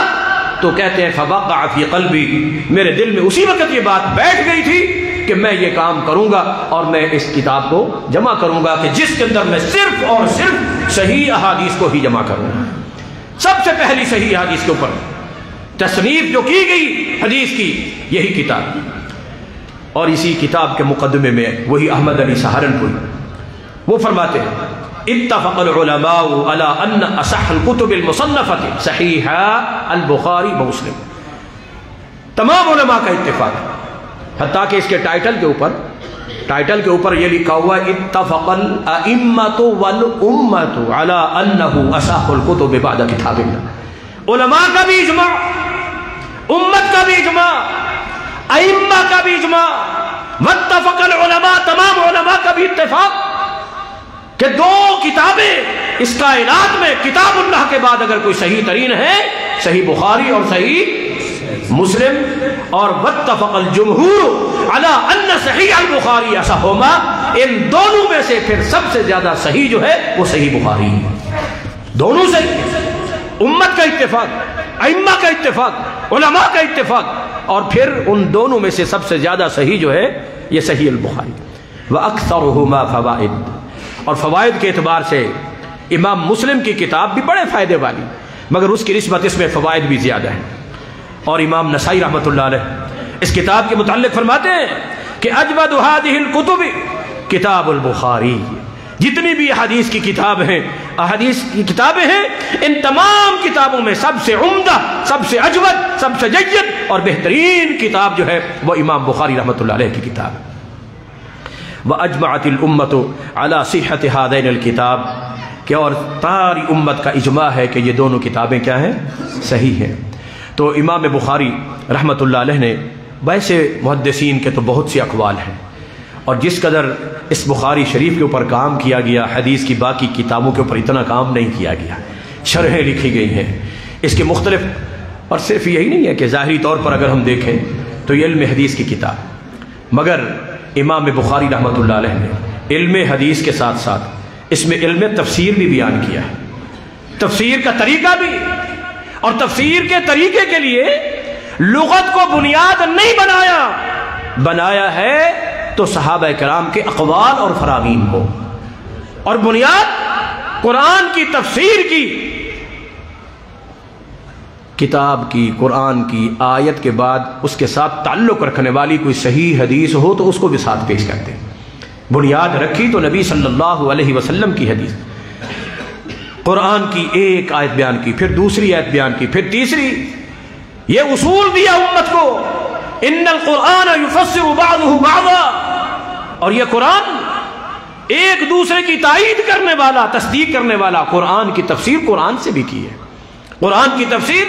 تو کہتے ہیں فوقع فی قلبی، میرے دل میں اسی وقت یہ بات بیٹھ گئی تھی کہ میں یہ کام کروں گا اور میں اس کتاب کو جمع کروں گا کہ جس کے اندر میں صرف اور صرف صحیح احادیث کو ہی جمع کروں گا۔ سب سے پہلی صحیح حدیث کے اوپر تصنیف جو کی گئی حدیث کی، یہی کتاب، اور اسی کتاب کے مقدمے میں وہی احمد علی سہارنپوری وہ فرماتے ہیں اتفق العلماء على ان اصح الكتب المصنفة صحیح البخاری و مسلم، تمام علماء کا اتفاق، حتیٰ کہ اس کے ٹائٹل کے اوپر یہ لکھا ہوا ہے اتفق الائمۃ والامۃ على انه اصح الكتب بعد کتاب اللہ، علماء کا بھی اجماع، امت کا بھی اجماع، ائمہ کا بھی اجماع، واتفق العلماء، تمام علماء کا بھی اتفاق کہ دو کتابیں اس کائنات میں کتاب اللہ کے بعد اگر کوئی صحیح ترین ہے، صحیح بخاری اور صحیح مسلم، اور واتفق الجمہور علی ان صحیح البخاری اصحہما، ان دونوں میں سے پھر سب سے زیادہ صحیح جو ہے وہ صحیح بخاری ہے۔ دونوں سے امت کا اتفاق، ائمہ کا اتفاق، علماء کا اتفاق، اور پھر ان دونوں میں سے سب سے زیادہ صحیح جو ہے یہ صحیح البخاری۔ وَأَكْثَرُهُمَا فَوَائِد، اور فوائد کے اعتبار سے امام مسلم کی کتاب بھی بڑے فائدے والی، مگر اس کی نسبت اس میں فوائد بھی زیادہ ہیں۔ اور امام نسائی رحمۃ اللہ علیہ اس کتاب کے متعلق فرماتے ہیں کہ اجود هذه الكتب کتاب البخاری، جتنی بھی احادیث کی کتاب ہیں، احادیث کی کتابیں ہیں، ان تمام کتابوں میں سب سے عمدہ، سب سے اجود، سب سے جید اور بہترین کتاب جو ہے وہ امام بخاری رحمۃ اللہ علیہ کی کتاب ہے۔ وَأَجْمَعَتِ الْأُمَّةُ عَلَى صِحَّةِ هَذَيْنِ الْكِتَابِ، کہ اور ساری امت کا اجماع ہے کہ یہ دونوں کتابیں کیا ہیں؟ صحیح ہیں۔ تو امام بخاری رحمۃ اللہ علیہ نے، ویسے محدثین کے تو بہت سی اقوال ہیں، اور جس قدر اس بخاری شریف کے اوپر کام کیا گیا، حدیث کی باقی کتابوں کے اوپر اتنا کام نہیں کیا گیا، شرحیں لکھی گئی ہیں اس کے مختلف، اور صرف یہی نہیں ہے کہ ظاہری طور پر اگر ہم دیکھیں تو یہ علم حدیث کی کتاب، مگر امام بخاری رحمۃ اللہ علیہ نے علم حدیث کے ساتھ ساتھ اس میں علم تفسیر بھی بیان کیا ہے، تفسیر کا طریقہ بھی، اور تفسیر کے طریقے کے لیے لغت کو بنیاد نہیں بنایا ہے تو صحابہ کرام کے اقوال اور فرامین کو، اور بنیاد قرآن کی تفسیر کی، کتاب کی، قرآن کی آیت کے بعد اس کے ساتھ تعلق رکھنے والی کوئی صحیح حدیث ہو تو اس کو بھی ساتھ پیش کرتے ہیں۔ بنیاد رکھی تو نبی صلی اللہ علیہ وسلم کی حدیث، قرآن کی ایک آیت بیان کی، پھر دوسری آیت بیان کی، پھر تیسری، یہ اصول دیا امت کو، ان القرآن یفسر بعضہ بعضا، اور یہ قرآن ایک دوسرے کی تائید کرنے والا، تصدیق کرنے والا، قرآن کی تفسیر قرآن سے بھی کی ہے، قرآن کی تفسیر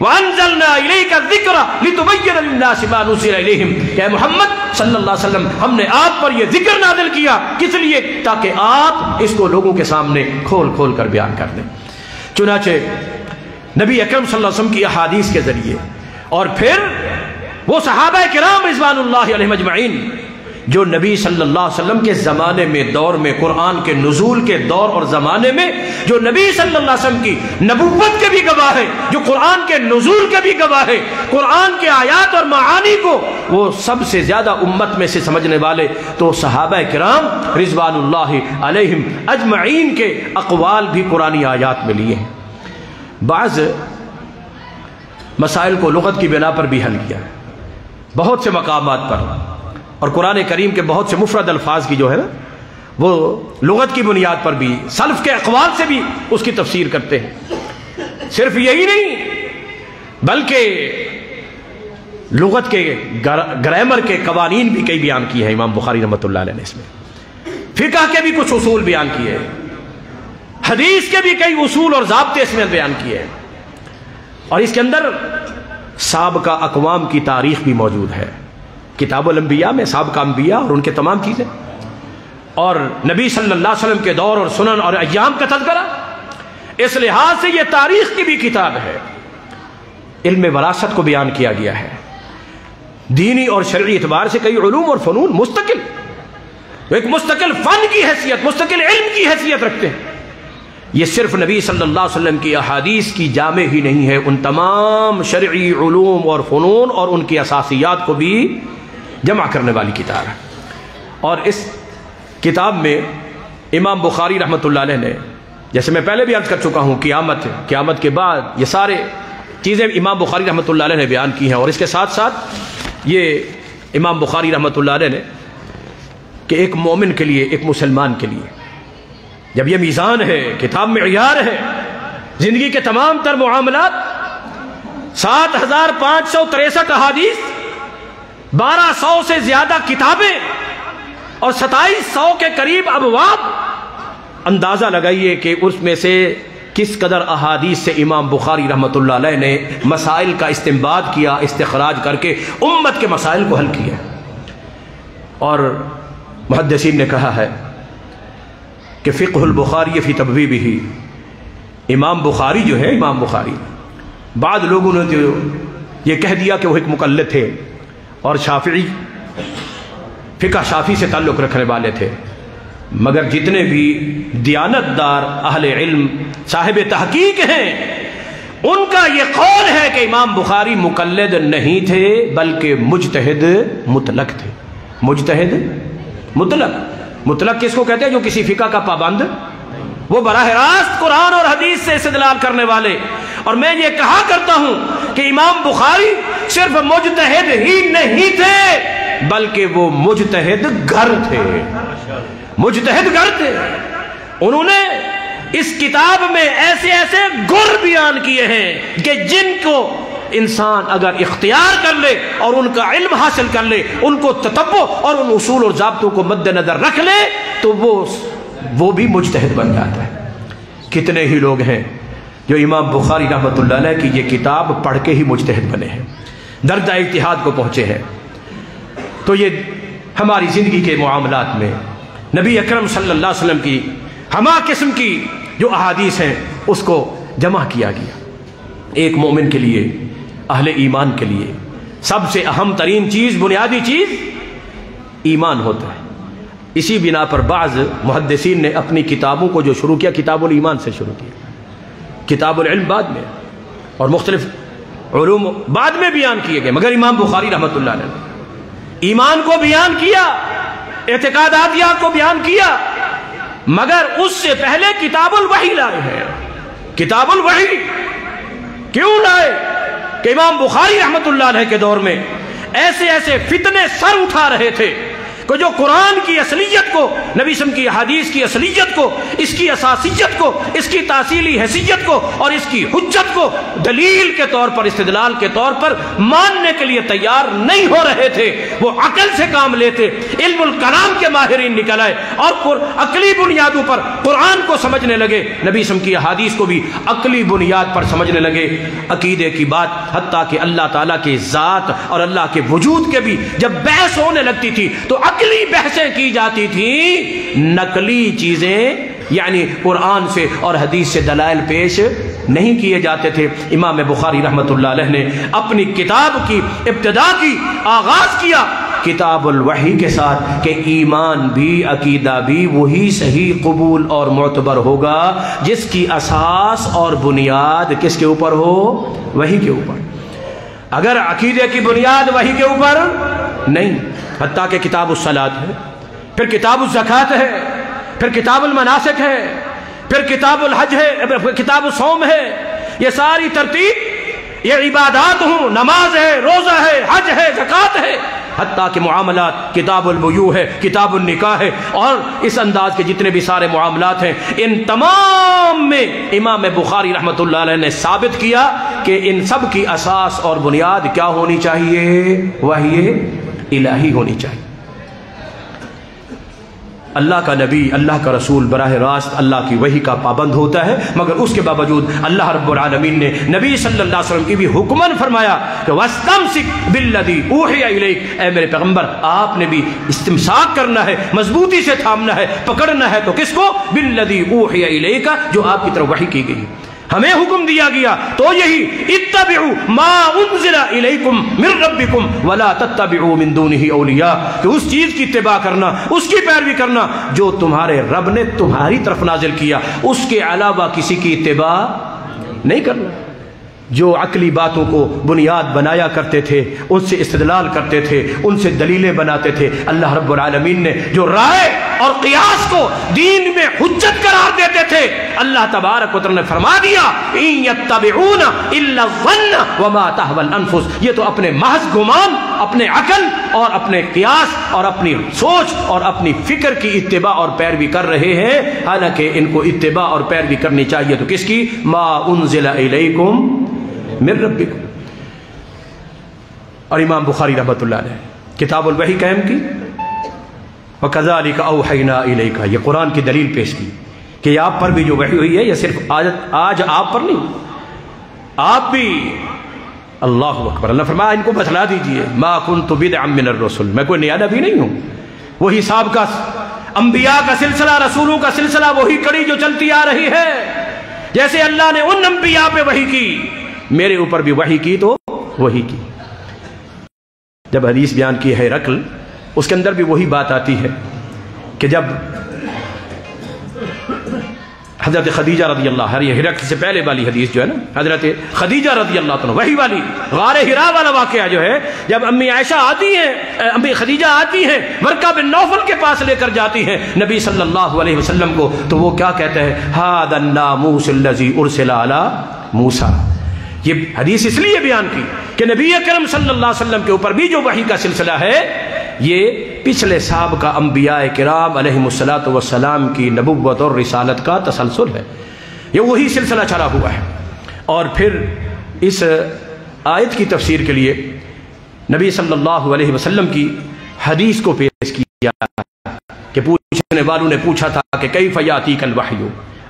وَأَنزَلْنَا إِلَيْكَ الذِّكْرَ لِتُبَيِّنَ لِلنَّاسِ مَا نُزِّلَ إِلَيْهِمْ، کہ محمد صلی اللہ علیہ وسلم ہم نے آپ پر یہ ذکر نازل کیا، کس لیے؟ تاکہ آپ اس کو لوگوں کے سامنے کھول کھول کر بیان کر دیں۔ چنانچہ نبی اکرم صلی اللہ علیہ وسلم کی احادیث کے ذریعے، اور پھر وہ صحابہ کرام رضوان اللہ علیہم اجمعین جو نبی صلی اللہ علیہ وسلم کے زمانے میں، دور میں، قرآن کے نزول کے دور اور زمانے میں جو نبی صلی اللہ علیہ وسلم کی نبوت کے بھی گواہ ہے، جو قرآن کے نزول کے بھی گواہ ہے، قرآن کے آیات اور معانی کو وہ سب سے زیادہ امت میں سے سمجھنے والے تو صحابہ کرام رضوان اللہ علیہم اجمعین کے اقوال بھی قرآنی آیات میں لیے ہیں۔ بعض مسائل کو لغت کی بنا پر بھی حل کیا ہے، بہت سے مقامات پر، اور قرآن کریم کے بہت سے مفرد الفاظ کی جو ہے نا وہ لغت کی بنیاد پر بھی، سلف کے اقوال سے بھی اس کی تفسیر کرتے ہیں۔ صرف یہی نہیں بلکہ لغت کے گرامر کے قوانین بھی کئی بیان کیے ہیں امام بخاری رحمۃ اللہ علیہ نے، اس میں فقہ کے بھی کچھ اصول بیان کیے ہیں، حدیث کے بھی کئی اصول اور ضابطے اس میں بیان کیے ہیں، اور اس کے اندر سابقہ اقوام کی تاریخ بھی موجود ہے۔ کتاب الانبیاء میں سابقہ انبیاء اور ان کے تمام چیزیں، اور نبی صلی اللہ علیہ وسلم کے دور اور سنن اور ایام کا تذکرہ، اس لحاظ سے یہ تاریخ کی بھی کتاب ہے۔ علم وراثت کو بیان کیا گیا ہے، دینی اور شرعی اعتبار سے کئی علوم اور فنون مستقل، ایک مستقل فن کی حیثیت، مستقل علم کی حیثیت رکھتے ہیں۔ یہ صرف نبی صلی اللہ علیہ وسلم کی احادیث کی جامع ہی نہیں ہے، ان تمام شرعی علوم اور فنون اور ان کی اساسیات کو بھی جمع کرنے والی کتاب ہے۔ اور اس کتاب میں امام بخاری رحمۃ اللہ علیہ نے، جیسے میں پہلے بھی عرض کر چکا ہوں، قیامت کے بعد یہ سارے چیزیں امام بخاری رحمۃ اللہ علیہ نے بیان کی ہیں، اور اس کے ساتھ ساتھ یہ امام بخاری رحمۃ اللہ علیہ نے کہ ایک مومن کے لیے، ایک مسلمان کے لیے جب یہ میزان ہے، کتاب معیار ہے زندگی کے تمام تر معاملات، 7563 احادیث، 1200 سے زیادہ کتابیں اور 2700 کے قریب ابواب، اندازہ لگائیے کہ اس میں سے کس قدر احادیث سے امام بخاری رحمۃ اللہ علیہ نے مسائل کا استنباط کیا، استخراج کر کے امت کے مسائل کو حل کیا۔ اور محدثین نے کہا ہے کہ فقہ البخاری فی تبویبہ، امام بخاری جو ہے، امام بخاری، بعض لوگوں نے تو یہ کہہ دیا کہ وہ ایک مقلد تھے اور شافعی، فقہ شافعی سے تعلق رکھنے والے تھے، مگر جتنے بھی دیانت دار اہل علم صاحب تحقیق ہیں ان کا یہ قول ہے کہ امام بخاری مقلد نہیں تھے بلکہ مجتہد مطلق تھے۔ مجتہد مطلق کس کو کہتے ہیں؟ جو کسی فقہ کا پابند، وہ براہ راست قرآن اور حدیث سے استدلال کرنے والے۔ اور میں یہ کہا کرتا ہوں کہ امام بخاری صرف مجتہد ہی نہیں تھے بلکہ وہ مجتہد گر تھے، مجتہد گر تھے۔ انہوں نے اس کتاب میں ایسے ایسے گر بیان کیے ہیں کہ جن کو انسان اگر اختیار کر لے اور ان کا علم حاصل کر لے، ان کو تتبع اور ان اصول اور ضابطوں کو مد نظر رکھ لے تو وہ بھی مجتہد بن جاتا ہے۔ کتنے ہی لوگ ہیں جو امام بخاری رحمۃ اللہ علیہ کی یہ کتاب پڑھ کے ہی مجتہد بنے ہیں، درجہ اجتہاد کو پہنچے ہیں۔ تو یہ ہماری زندگی کے معاملات میں نبی اکرم صلی اللہ علیہ وسلم کی ہما قسم کی جو احادیث ہیں اس کو جمع کیا گیا۔ ایک مومن کے لیے، اہل ایمان کے لیے سب سے اہم ترین چیز، بنیادی چیز ایمان ہوتا ہے۔ اسی بنا پر بعض محدثین نے اپنی کتابوں کو جو شروع کیا کتاب الایمان سے شروع کیا، کتاب العلم بعد میں، اور مختلف علوم بعد میں بیان کیے گئے، مگر امام بخاری رحمۃ اللہ علیہ نے ایمان کو بیان کیا، اعتقاداتیات کو بیان کیا، مگر اس سے پہلے کتاب الوحی لائے ہیں۔ کتاب الوحی کیوں لائے؟ کہ امام بخاری رحمۃ اللہ علیہ کے دور میں ایسے ایسے فتنے سر اٹھا رہے تھے کہ جو قرآن کی اصلیت کو، نبی صلی اللہ علیہ وسلم کی حدیث کی اصلیت کو، اس کی اساسیت کو، اس کی تاصیلی حیثیت کو اور اس کی حجت کو دلیل کے طور پر، استدلال کے طور پر ماننے کے لیے تیار نہیں ہو رہے تھے۔ وہ عقل سے کام لیتے، علم الکلام کے ماہرین نکل آئے اور عقلی بنیادوں پر قرآن کو سمجھنے لگے، نبی صلی اللہ علیہ وسلم کی حدیث کو بھی عقلی بنیاد پر سمجھنے لگے۔ عقیدے کی بات، حتیٰ کہ اللہ تعالیٰ کے ذات اور اللہ کے وجود کے بھی جب بحث ہونے لگتی تھی تو عقلی بحثیں کی جاتی تھی، نقلی چیزیں یعنی قرآن سے اور حدیث سے دلائل پیش نہیں کیے جاتے تھے۔ امام بخاری رحمۃ اللہ علیہ نے اپنی کتاب کی ابتدا کی، آغاز کیا کتاب الوحی کے ساتھ کہ ایمان بھی عقیدہ بھی وہی صحیح قبول اور معتبر ہوگا جس کی اساس اور بنیاد کس کے اوپر ہو؟ وحی کے اوپر۔ اگر عقیدے کی بنیاد وحی کے اوپر نہیں، حتیٰ کہ کتاب الصلاۃ ہے، پھر کتاب الزکوٰۃ ہے، پھر کتاب المناسک ہے، پھر کتاب الحج ہے، کتاب الصوم ہے، یہ ساری ترتیب یہ عبادات ہوں، نماز ہے، روزہ ہے، حج ہے، زکوٰۃ ہے، حتیٰ کہ معاملات کتاب البیوع ہے، کتاب النکاح ہے، اور اس انداز کے جتنے بھی سارے معاملات ہیں، ان تمام میں امام بخاری رحمۃ اللہ علیہ نے ثابت کیا کہ ان سب کی اساس اور بنیاد کیا ہونی چاہیے؟ وحی الہی ہونی چاہیے۔ اللہ کا نبی، اللہ کا رسول براہ راست اللہ کی وحی کا پابند ہوتا ہے، مگر اس کے باوجود اللہ رب العالمین نے نبی صلی اللہ علیہ وسلم کی بھی حکماً فرمایا کہ وَاسْتَمْسِكْ بِالَّذِي أُوحِيَ إِلَيْكَ، اے میرے پیغمبر آپ نے بھی استمساک کرنا ہے، مضبوطی سے تھامنا ہے، پکڑنا ہے، تو کس کو؟ بِالَّذِي أُوحِيَ إِلَيْكَ، جو آپ کی طرف وحی کی گئی، ہمیں حکم دیا گیا تو یہی اتبعوا ما انزل الیکم من ربکم ولا تتبعوا من دونه اولیاء، کہ اس چیز کی اتباع کرنا، اس کی پیروی کرنا جو تمہارے رب نے تمہاری طرف نازل کیا، اس کے علاوہ کسی کی اتباع نہیں کرنا۔ جو عقلی باتوں کو بنیاد بنایا کرتے تھے، ان سے استدلال کرتے تھے، ان سے دلیلیں بناتے تھے، اللہ رب العالمین نے جو رائے اور قیاس کو دین میں حجت قرار دیتے تھے، اللہ تبارک و تعالی نے فرما دیا ان یتبعون الا الظن وما تهوى الانفس، یہ تو اپنے محض گمان، اپنے عقل اور اپنے قیاس اور اپنی سوچ اور اپنی فکر کی اتباع اور پیروی کر رہے ہیں، حالانکہ ان کو اتباع اور پیروی کرنی چاہیے تو کس کی؟ ما انزل الیکم من ربکم۔ اور امام بخاری رحمۃ اللہ علیہ کتاب الوحی قائم کی، وَكَذَلِكَ أَوْحَيْنَا إِلَيْكَ، یہ قرآن کی دلیل پیش کی کہ یہ آپ پر بھی جو وحی ہوئی ہے یہ صرف آج آپ پر نہیں، آپ بھی۔ اللہ اکبر، اللہ فرمایا ان کو بتلا دیجئے مَا كُنْتُ بِدْعًا مِّنَ الرُّسُلِ، میں کوئی نیا نبی نہیں ہوں، وہی سابقہ انبیاء کا سلسلہ، رسولوں کا سلسلہ، وہی کڑی جو چلتی آ رہی ہے، جیسے اللہ نے ان انبیاء پہ وحی کی، میرے اوپر بھی وحی کی تو وہی کی۔ جب حدیث بیان کی ہے ہرقل، اس کے اندر بھی وہی بات آتی ہے کہ جب حضرت خدیجہ رضی اللہ عنہ، یہ ہرقل سے پہلے والی حدیث جو ہے نا، حضرت خدیجہ رضی اللہ عنہ، وہی والی غار حرا والا واقعہ جو ہے، جب امی عائشہ آتی ہیں، امی خدیجہ آتی ہیں، ورقہ بن نوفل کے پاس لے کر جاتی ہیں نبی صلی اللہ علیہ وسلم کو، تو وہ کیا کہتے ہیں؟ ھذا الناموس الذی ارسل علی موسیٰ، یہ حدیث اس لیے بیان کی کہ نبی اکرم صلی اللہ علیہ وسلم کے اوپر بھی جو وحی کا سلسلہ ہے یہ پچھلے سابقہ انبیاء کرام علیہم السلام کی نبوت اور رسالت کا تسلسل ہے، یہ وہی سلسلہ چلا ہوا ہے۔ اور پھر اس آیت کی تفسیر کے لیے نبی صلی اللہ علیہ وسلم کی حدیث کو پیش کیا کہ پوچھنے والوں نے پوچھا تھا کہ کیف یاتیک الوحی،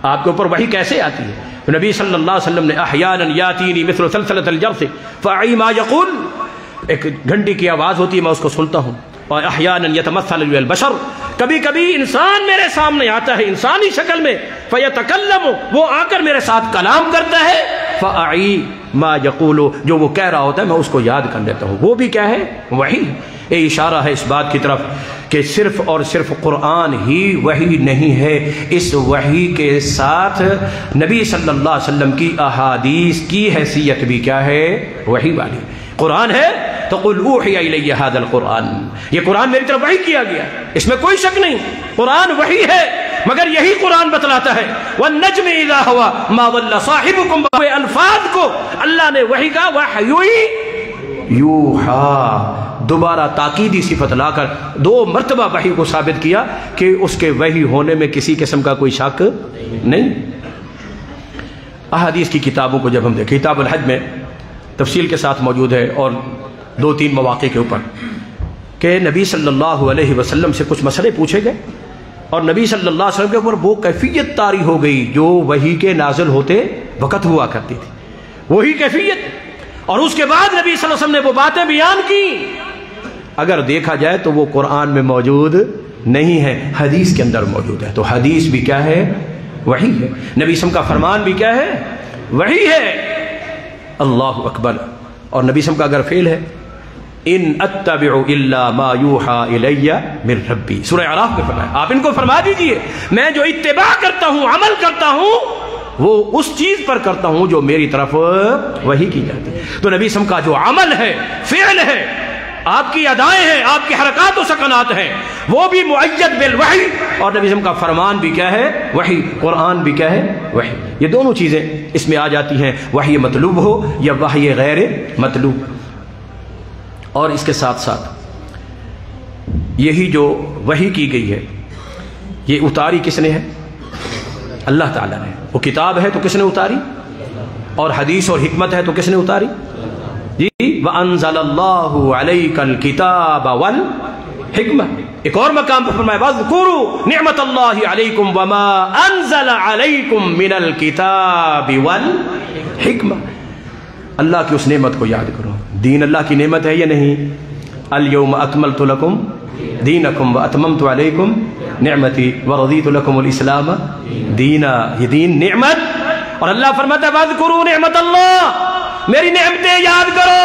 آپ کے اوپر وحی کیسے آتی ہے؟ تو نبی صلی اللہ علیہ وسلم نے احیانا یاتینی مثل سلسلۃ الجرس فاعی ما یقول، ایک گھنٹی کی آواز ہوتی ہے میں اس کو سنتا ہوں، اور احیانا یتمثل لی البشر، کبھی کبھی انسان میرے سامنے آتا ہے انسانی شکل میں، فیتکلم، وہ آ کر میرے ساتھ کلام کرتا ہے، فاعی ما یقول، جو وہ کہہ رہا ہوتا ہے میں اس کو یاد کر لیتا ہوں، وہ بھی کیا ہے؟ وحی۔ یہ اشارہ ہے اس بات کی طرف کہ صرف اور صرف قرآن ہی وحی نہیں ہے، اس وحی کے ساتھ نبی صلی اللہ علیہ وسلم کی احادیث کی حیثیت بھی کیا ہے؟ وحی والی۔ قرآن ہے تو قل اوحی الی ھذا القرآن، یہ قرآن میری طرف وحی کیا گیا، اس میں کوئی شک نہیں، قرآن وحی ہے، مگر یہی قرآن بتلاتا ہے والنجم اذا ھوا ما ضل صاحبکم، الفاظ کو اللہ نے وحی کا وحی یوحا، دوبارہ تاکیدی صفت لا کر دو مرتبہ وحی کو ثابت کیا کہ اس کے وحی ہونے میں کسی قسم کا کوئی شک نہیں۔ احادیث کی کتابوں کو جب ہم دیکھیں، کتاب الحج میں تفصیل کے ساتھ موجود ہے، اور 2-3 مواقع کے اوپر کہ نبی صلی اللہ علیہ وسلم سے کچھ مسئلے پوچھے گئے، اور نبی صلی اللہ علیہ وسلم کے اوپر وہ کیفیت طاری ہو گئی جو وحی کے نازل ہوتے وقت ہوا کرتی تھی، وہی کیفیت، اور اس کے بعد نبی صلی اللہ علیہ وسلم نے وہ باتیں بیان کی، اگر دیکھا جائے تو وہ قرآن میں موجود نہیں ہے، حدیث کے اندر موجود ہے، تو حدیث بھی کیا ہے؟ وحی ہے۔ نبی صلی اللہ علیہ وسلم کا فرمان بھی کیا ہے؟ وحی ہے۔ اللہ اکبر۔ اور نبی صلی اللہ علیہ وسلم کا اگر فعل ہے ان اتبع الا ما یوحى الی من ربی، سورہ اعراف میں فرمایا آپ ان کو فرما دیجئے میں جو اتباع کرتا ہوں، عمل کرتا ہوں، وہ اس چیز پر کرتا ہوں جو میری طرف وحی کی جاتی ہے۔ تو نبی صلی اللہ علیہ وسلم کا جو عمل ہے، فعل ہے، آپ کی ادائیں ہیں، آپ کی حرکات و سکنات ہیں، وہ بھی مؤید بالوحی، اور نبی صلی اللہ علیہ وسلم کا فرمان بھی کیا ہے؟ وحی۔ قرآن بھی کیا ہے؟ وحی۔ یہ دونوں چیزیں اس میں آ جاتی ہیں، وحی مطلوب ہو یا وحی غیر مطلوب۔ اور اس کے ساتھ ساتھ یہی جو وحی کی گئی ہے، یہ اتاری کس نے ہے؟ اللہ تعالیٰ نے۔ وہ کتاب ہے تو کس نے اتاری؟ اور حدیث اور حکمت ہے تو کس نے اتاری؟ جی، وَأَنزَلَ اللَّهُ عَلَيْكَ الْكِتَابَ وَالْحِكْمَةَ۔ ایک اور مقام پر فرمایا وَاذْكُرُوا نِعْمَةَ اللَّهِ عَلَيْكُمْ وَمَا أَنزَلَ عَلَيْكُمْ مِنَ الْكِتَابِ وَالْحِكْمَةِ۔ اللہ کی اس نعمت کو یاد کرو۔ دین اللہ کی نعمت ہے یا نہیں؟ الْيَوْمَ أَكْمَلْتُ لَكُمْ دِينَكُمْ وَأَتْمَمْتُ عَلَيْكُمْ نِعْمَتِي وَرَضِيتُ لَكُمُ الْإِسْلَامَ دِينًا۔ یہ دین نعمت، اور اللہ فرماتا ہے وَاذْكُرُوا نِعْمَةَ اللَّهِ، میری نعمتیں یاد کرو۔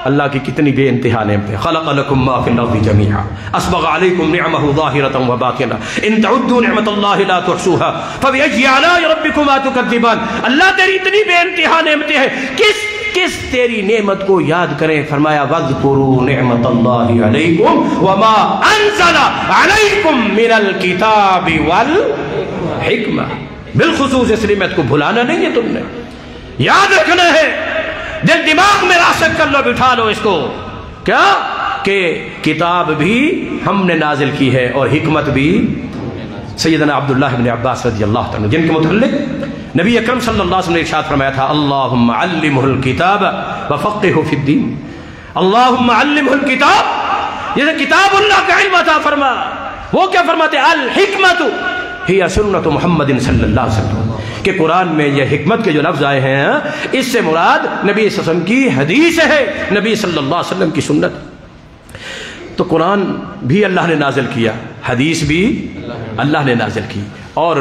اللہ کی کتنی بے انتہا نعمتیں۔ خلق لکم ما فی الارض جمیعا اسبغ علیکم نعمہ ظاہرۃ و باطنہ ان تعدوا نعمت اللہ لا تحصوها فبأي آلاء ربکما تکذبان۔ اللہ تیری اتنی بے انتہا نعمتیں ہیں، کس تیری نعمت کو یاد کریں؟ فرمایا وَاذْكُرُوا نِعْمَةَ اللَّهِ عَلَيْكُمْ وَمَا أَنزَلَ عَلَيْكُمْ مِنَ الْكِتَابِ وَالْحِكْمَةِ۔ بالخصوص اس نعمت کو بھلانا نہیں ہے، تم نے یاد رکھنا ہے، دل دماغ میں راسخ کر لو، بٹھا لو اس کو، کیا کہ کتاب بھی ہم نے نازل کی ہے اور حکمت بھی۔ سیدنا عبداللہ بن عباس رضی اللہ عنہ جن کے متعلق نبی اکرم صلی اللہ علیہ وسلم نے ارشاد فرمایا تھا اللہم علمہ الکتاب وفقہہ فی الدین۔ اللہم علمہ الکتاب، جیسے کتاب اللہ کا علم عطا فرما، وہ کیا فرماتے؟ الحکمت ہی سنت محمد صلی اللہ علیہ وسلم، کہ قرآن میں یہ حکمت کے جو لفظ آئے ہیں اس سے مراد نبی صلی اللہ علیہ وسلم کی حدیث ہے، نبی صلی اللہ علیہ وسلم کی سنت۔ تو قرآن بھی اللہ نے نازل کیا، حدیث بھی اللہ نے نازل کی، اور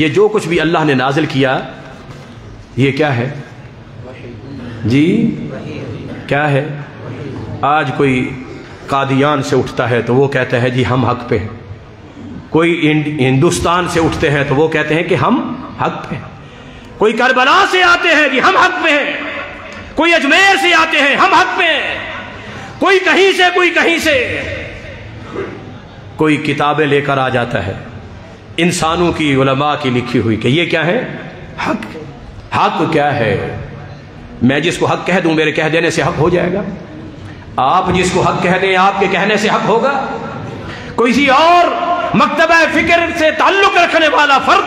یہ جو کچھ بھی اللہ نے نازل کیا یہ کیا ہے؟ جی کیا ہے؟ آج کوئی قادیان سے اٹھتا ہے تو وہ کہتا ہے جی ہم حق پہ ہیں، کوئی ہندوستان سے اٹھتے ہیں تو وہ کہتے ہیں کہ ہم حق پہ ہیں، کوئی کربلا سے آتے ہیں جی ہم حق پہ ہیں، کوئی اجمیر سے آتے ہیں ہم حق پہ ہیں، کوئی کہیں سے کوئی کہیں سے، کوئی کتابیں لے کر آ جاتا ہے انسانوں کی، علماء کی لکھی ہوئی کہ یہ کیا ہے؟ حق۔ حق کیا ہے؟ میں جس کو حق کہہ دوں میرے کہہ دینے سے حق ہو جائے گا؟ آپ جس کو حق کہہ دیں آپ کے کہنے سے حق ہوگا؟ کوئی اور مکتبہ فکر سے تعلق رکھنے والا فرد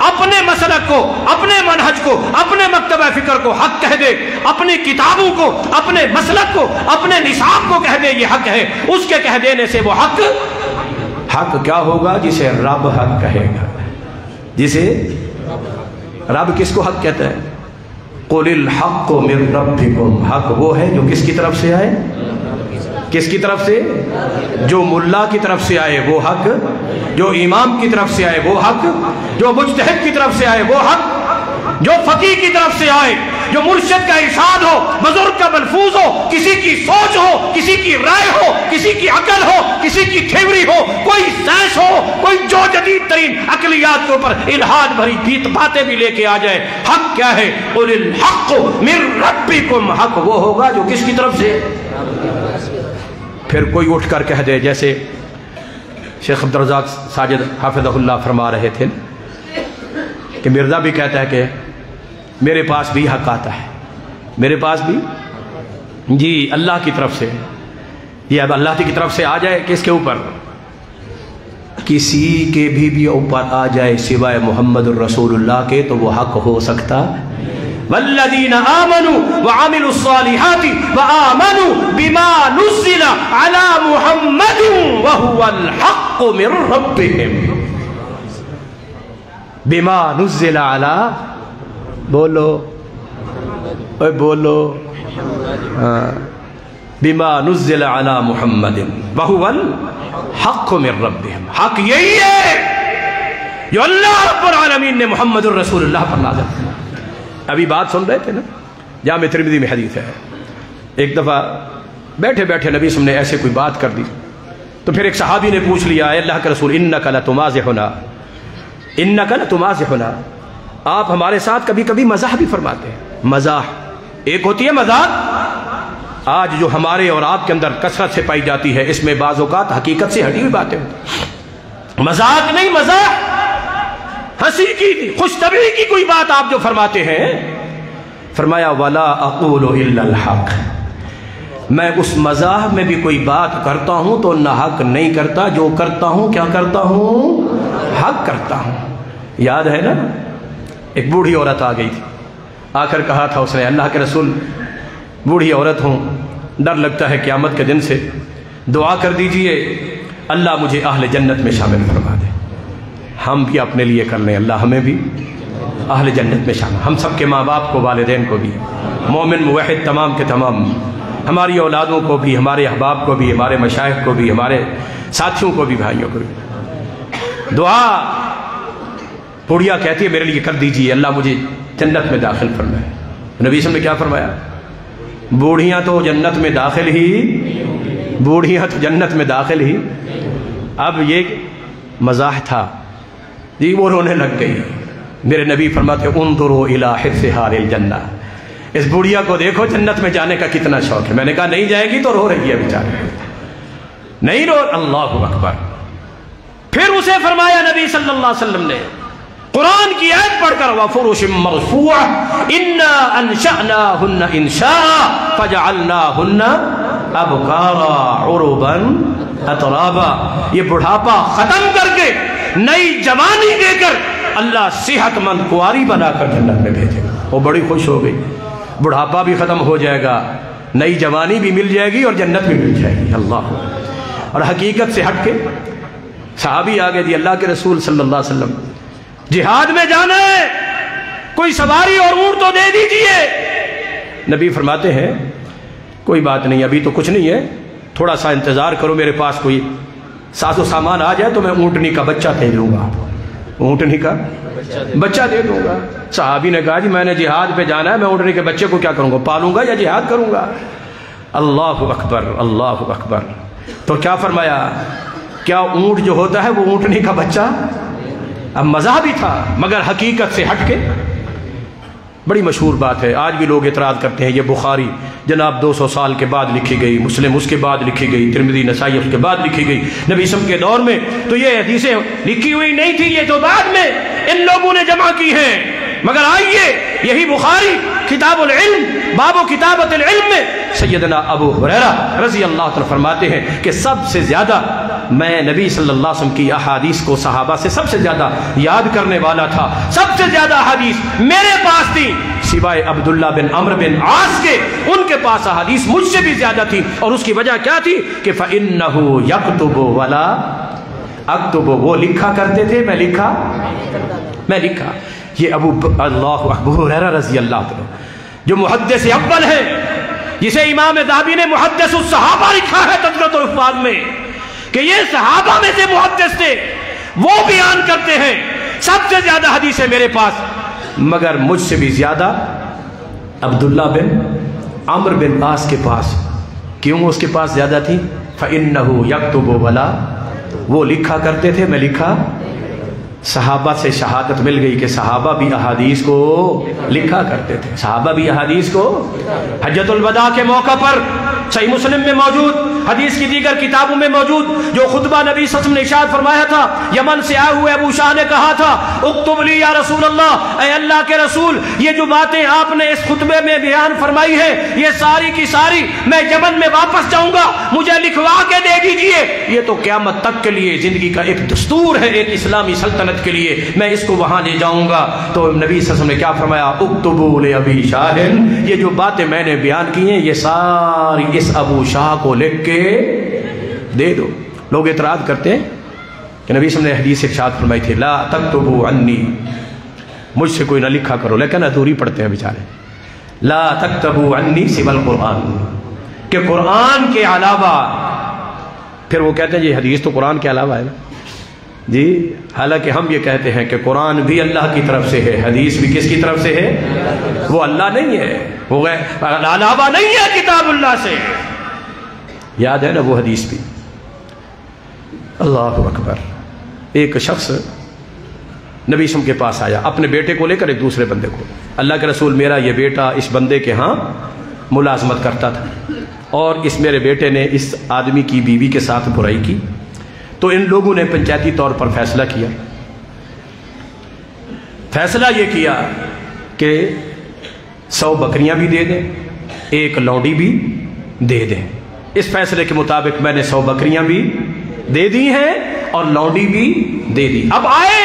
اپنے مسلک کو، اپنے منہج کو، اپنے مکتبہ فکر کو حق کہہ دے، اپنی کتابوں کو، اپنے مسلک کو، اپنے نصاب کو کہہ دے یہ حق ہے، اس کے کہہ دینے سے وہ حق کیا ہوگا؟ جسے رب حق کہے گا، جسے رب کس کو حق کہتا ہے؟ قُلِ الْحَقُّ مِن رَبِّكُمْ، حق وہ ہے جو کس کی طرف سے آئے؟ کس کی طرف سے؟ جو ملا کی طرف سے آئے وہ حق، جو امام کی طرف سے آئے وہ حق، جو مجتہد کی طرف سے آئے وہ حق، جو فقیہ کی طرف سے آئے، جو مرشد کا ارشاد ہو، بزرگ کا ملفوظ ہو، کسی کی سوچ ہو، کسی کی رائے ہو، کسی کی عقل ہو، کسی کی تھیوری ہو، کوئی سائنس ہو، کوئی جو جدید ترین عقلیات کے اوپر الہاد بھری باتیں بھی لے کے آ جائے، حق کیا ہے؟ قُلِ الْحَقُّ مِن رَبِّكُمْ، حق وہ ہوگا جو کس کی طرف سے؟ پھر کوئی اٹھ کر کہہ دے، جیسے شیخ عبدالرزاق ساجد حافظہ اللہ فرما رہے تھے کہ مرزا بھی کہتا ہے کہ میرے پاس بھی حق آتا ہے، میرے پاس بھی جی اللہ کی طرف سے، یہ اب اللہ کی طرف سے آ جائے کس کے اوپر؟ کسی کے بھی اوپر آ جائے سوائے محمد الرسول اللہ کے تو وہ حق ہو سکتا۔ والذین آمنوا وعملوا الصالحات وآمنوا بما نزل على محمد وهو الحق من ربهم۔ بما نزل على، بولو اے بولو، بما نزل على محمد وهو الحق من ربهم، حق یہی ہے جو اللہ رب العالمین نے محمد الرسول اللہ پر نازل کیا۔ ابھی بات سن رہے تھے نا، جامع ترمذی میں حدیث ہے، ایک دفعہ بیٹھے بیٹھے نبی صلی اللہ علیہ وسلم نے ایسے کوئی بات کر دی تو پھر ایک صحابی نے پوچھ لیا، اے اللہ کے رسول انک لتمازحنا، انک لتمازحنا، آپ ہمارے ساتھ کبھی کبھی مزاح بھی فرماتے ہیں۔ مزاح ایک ہوتی ہے مذاق، آج جو ہمارے اور آپ کے اندر کثرت سے پائی جاتی ہے، اس میں بعض اوقات حقیقت سے ہٹی ہوئی باتیں ہوتی، مذاق نہیں، مزاح، ہنسی کی خوش طبعی کی کوئی بات آپ جو فرماتے ہیں۔ فرمایا ولا اقول الا الحق، میں اس مزاح میں بھی کوئی بات کرتا ہوں تو نہ حق نہیں کرتا، جو کرتا ہوں کیا کرتا ہوں؟ حق کرتا ہوں۔ یاد ہے نا ایک بوڑھی عورت آ گئی تھی، آ کر کہا تھا اس نے، اللہ کے رسول بوڑھی عورت ہوں، ڈر لگتا ہے قیامت کے دن سے، دعا کر دیجئے اللہ مجھے اہل جنت میں شامل فرما دے۔ ہم بھی اپنے لیے کر لیں، اللہ ہمیں بھی اہل جنت میں شامل، ہم سب کے ماں باپ کو، والدین کو بھی، مومن موحد تمام کے تمام، ہماری اولادوں کو بھی، ہمارے احباب کو بھی، ہمارے مشائخ کو بھی، ہمارے ساتھیوں کو بھی، بھائیوں کو بھی۔ دعا بوڑھیا کہتی ہے میرے لیے کر دیجئے اللہ مجھے جنت میں داخل فرمائے۔ نبی صلی اللہ علیہ وسلم نے کیا فرمایا؟ بوڑھیاں تو جنت میں داخل ہی، بوڑھیاں تو جنت میں داخل ہی۔ اب یہ مزاح تھا جی، وہ رونے لگ گئی۔ میرے نبی فرماتے انظروا الی حرصھا للجنہ، اس بوڑھیا کو دیکھو جنت میں جانے کا کتنا شوق ہے۔ میں نے کہا نہیں جائے گی تو رو رہی ہے بیچاری، نہیں رو۔ اللہ اکبر۔ پھر اسے فرمایا نبی صلی اللہ علیہ وسلم نے قرآن کی آیت پڑھ کر وَفُرُشٍ مَّرْفُوعَةٍ إِنَّا أَنشَأْنَاهُنَّ إِنشَاءً فَجَعَلْنَاهُنَّ أَبْكَارًا عُرُبًا أَتْرَابًا۔ یہ بڑھاپا ختم کر کے نئی جوانی دے کر اللہ صحت مند کنواری بنا کر جنت میں بھیجے گا۔ وہ بڑی خوش ہو گئی، بڑھاپا بھی ختم ہو جائے گا، نئی جوانی بھی مل جائے گی اور جنت بھی مل جائے گی۔ اللہ، اور حقیقت سے ہٹ کے صحابی آگے دی اللہ کے رسول صلی اللہ علیہ وسلم جہاد میں جانا ہے، کوئی سواری اور اونٹ تو دے دیجئے۔ نبی فرماتے ہیں کوئی بات نہیں، ابھی تو کچھ نہیں ہے، تھوڑا سا انتظار کرو، میرے پاس کوئی ساز و سامان آ جائے تو میں اونٹنی کا بچہ دے دوں گا، اونٹنی کا بچہ دے دوں گا۔ صحابی نے کہا جی میں نے جہاد پہ جانا ہے، میں اونٹنی کے بچے کو کیا کروں گا، پالوں گا یا جہاد کروں گا؟ اللہ اکبر، اللہ اکبر۔ تو کیا فرمایا؟ کیا اونٹ جو ہوتا ہے وہ اونٹنی کا بچہ؟ اب مزاح بھی تھا مگر حقیقت سے ہٹ کے بڑی مشہور بات ہے، آج بھی لوگ اعتراض کرتے ہیں یہ بخاری جناب 200 سال کے بعد لکھی گئی، مسلم اس کے بعد لکھی گئی، ترمذی نسائی اس کے بعد لکھی گئی، نبی صلی اللہ علیہ وسلم کے دور میں تو یہ حدیثیں لکھی ہوئی نہیں تھی، یہ تو بعد میں ان لوگوں نے جمع کی ہیں۔ مگر آئیے یہی بخاری کتاب العلم باب و کتابت العلم میں سیدنا ابو ہریرہ رضی اللہ عنہ فرماتے ہیں کہ سب سے زیادہ میں نبی صلی اللہ علیہ وسلم کی احادیث کو صحابہ سے سب سے زیادہ یاد کرنے والا تھا، سب سے زیادہ احادیث میرے پاس تھی سوائے عبداللہ بن عمرو بن عاص کے، ان کے پاس احادیث مجھ سے بھی زیادہ تھی۔ اور اس کی وجہ کیا تھی کہ فَإِنَّهُ يَكْتُبُ وَلَا أَكْتُبُ، وہ لکھا کرتے تھے، میں لکھا، میں لکھا۔ یہ ابو ہریرہ رضی اللہ عنہ جو محدث اول ہے، جسے امام ذہبی نے محدث الصحابہ لکھا ہے تذکرۃ الحفاظ میں کہ یہ صحابہ میں سے محدث تھے، وہ بیان کرتے ہیں سب سے زیادہ حدیثیں میرے پاس، مگر مجھ سے بھی زیادہ عبداللہ بن عمرو بن عاص کے پاس۔ کیوں اس کے پاس زیادہ تھی؟ فَإِنَّهُ يَكْتُبُ وَلَا، وہ لکھا کرتے تھے، میں لکھا۔ صحابہ سے شہادت مل گئی کہ صحابہ بھی احادیث کو لکھا کرتے تھے، صحابہ بھی احادیث کو۔ حجۃ الوداع کے موقع پر صحیح مسلم میں موجود، حدیث کی دیگر کتابوں میں موجود، جو خطبہ نبی صلی اللہ علیہ وسلم نے ارشاد فرمایا تھا، یمن سے آئے ہوئے ابو شاہ نے کہا تھا اکتب لی یا رسول اللہ، اے اللہ کے رسول یہ جو باتیں آپ نے اس خطبے میں بیان فرمائی ہیں یہ ساری کی ساری میں یمن میں واپس جاؤں گا، مجھے لکھوا کے دے دیجئے۔ یہ تو قیامت تک کے لیے زندگی کا ایک دستور ہے، ایک اسلامی سلطنت کے لیے، میں اس کو وہاں لے جاؤں گا۔ تو نبی صلی اللہ علیہ وسلم نے کیا فرمایا؟ اکتبوا لابی شاہ، یہ جو باتیں میں نے بیان کی ہیں یہ ساری اس ابو شاہ کو لکھ کے دے دو۔ لوگ اعتراض کرتے ہیں کہ نبی صلی اللہ علیہ وسلم نے حدیث ارشاد فرمائی تھی لا تکتبوا عنی، مجھ سے کوئی نہ لکھا کرو، لیکن ادھوری پڑھتے ہیں بیچارے۔ لا تکتبوا عنی سوى القرآن، کہ قرآن کے علاوہ، پھر وہ کہتے ہیں یہ حدیث تو قرآن کے علاوہ ہے نا جی، حالانکہ ہم یہ کہتے ہیں کہ قرآن بھی اللہ کی طرف سے ہے، حدیث بھی کس کی طرف سے ہے؟ وہ اللہ نہیں ہے، وہ علاوہ نہیں ہے کتاب اللہ سے۔ یاد ہے نا وہ حدیث بھی؟ اللہ اکبر. ایک شخص نبی وسلم کے پاس آیا اپنے بیٹے کو لے کر ایک دوسرے بندے کو. اللہ کے رسول میرا یہ بیٹا اس بندے کے ہاں ملازمت کرتا تھا اور اس میرے بیٹے نے اس آدمی کی بیوی کے ساتھ برائی کی، تو ان لوگوں نے پنچایتی طور پر فیصلہ کیا. فیصلہ یہ کیا کہ 100 بکریاں بھی دے دیں، 1 لونڈی بھی دے دیں. اس فیصلے کے مطابق میں نے 100 بکریاں بھی دے دی ہیں اور لونڈی بھی دے دی. اب آئے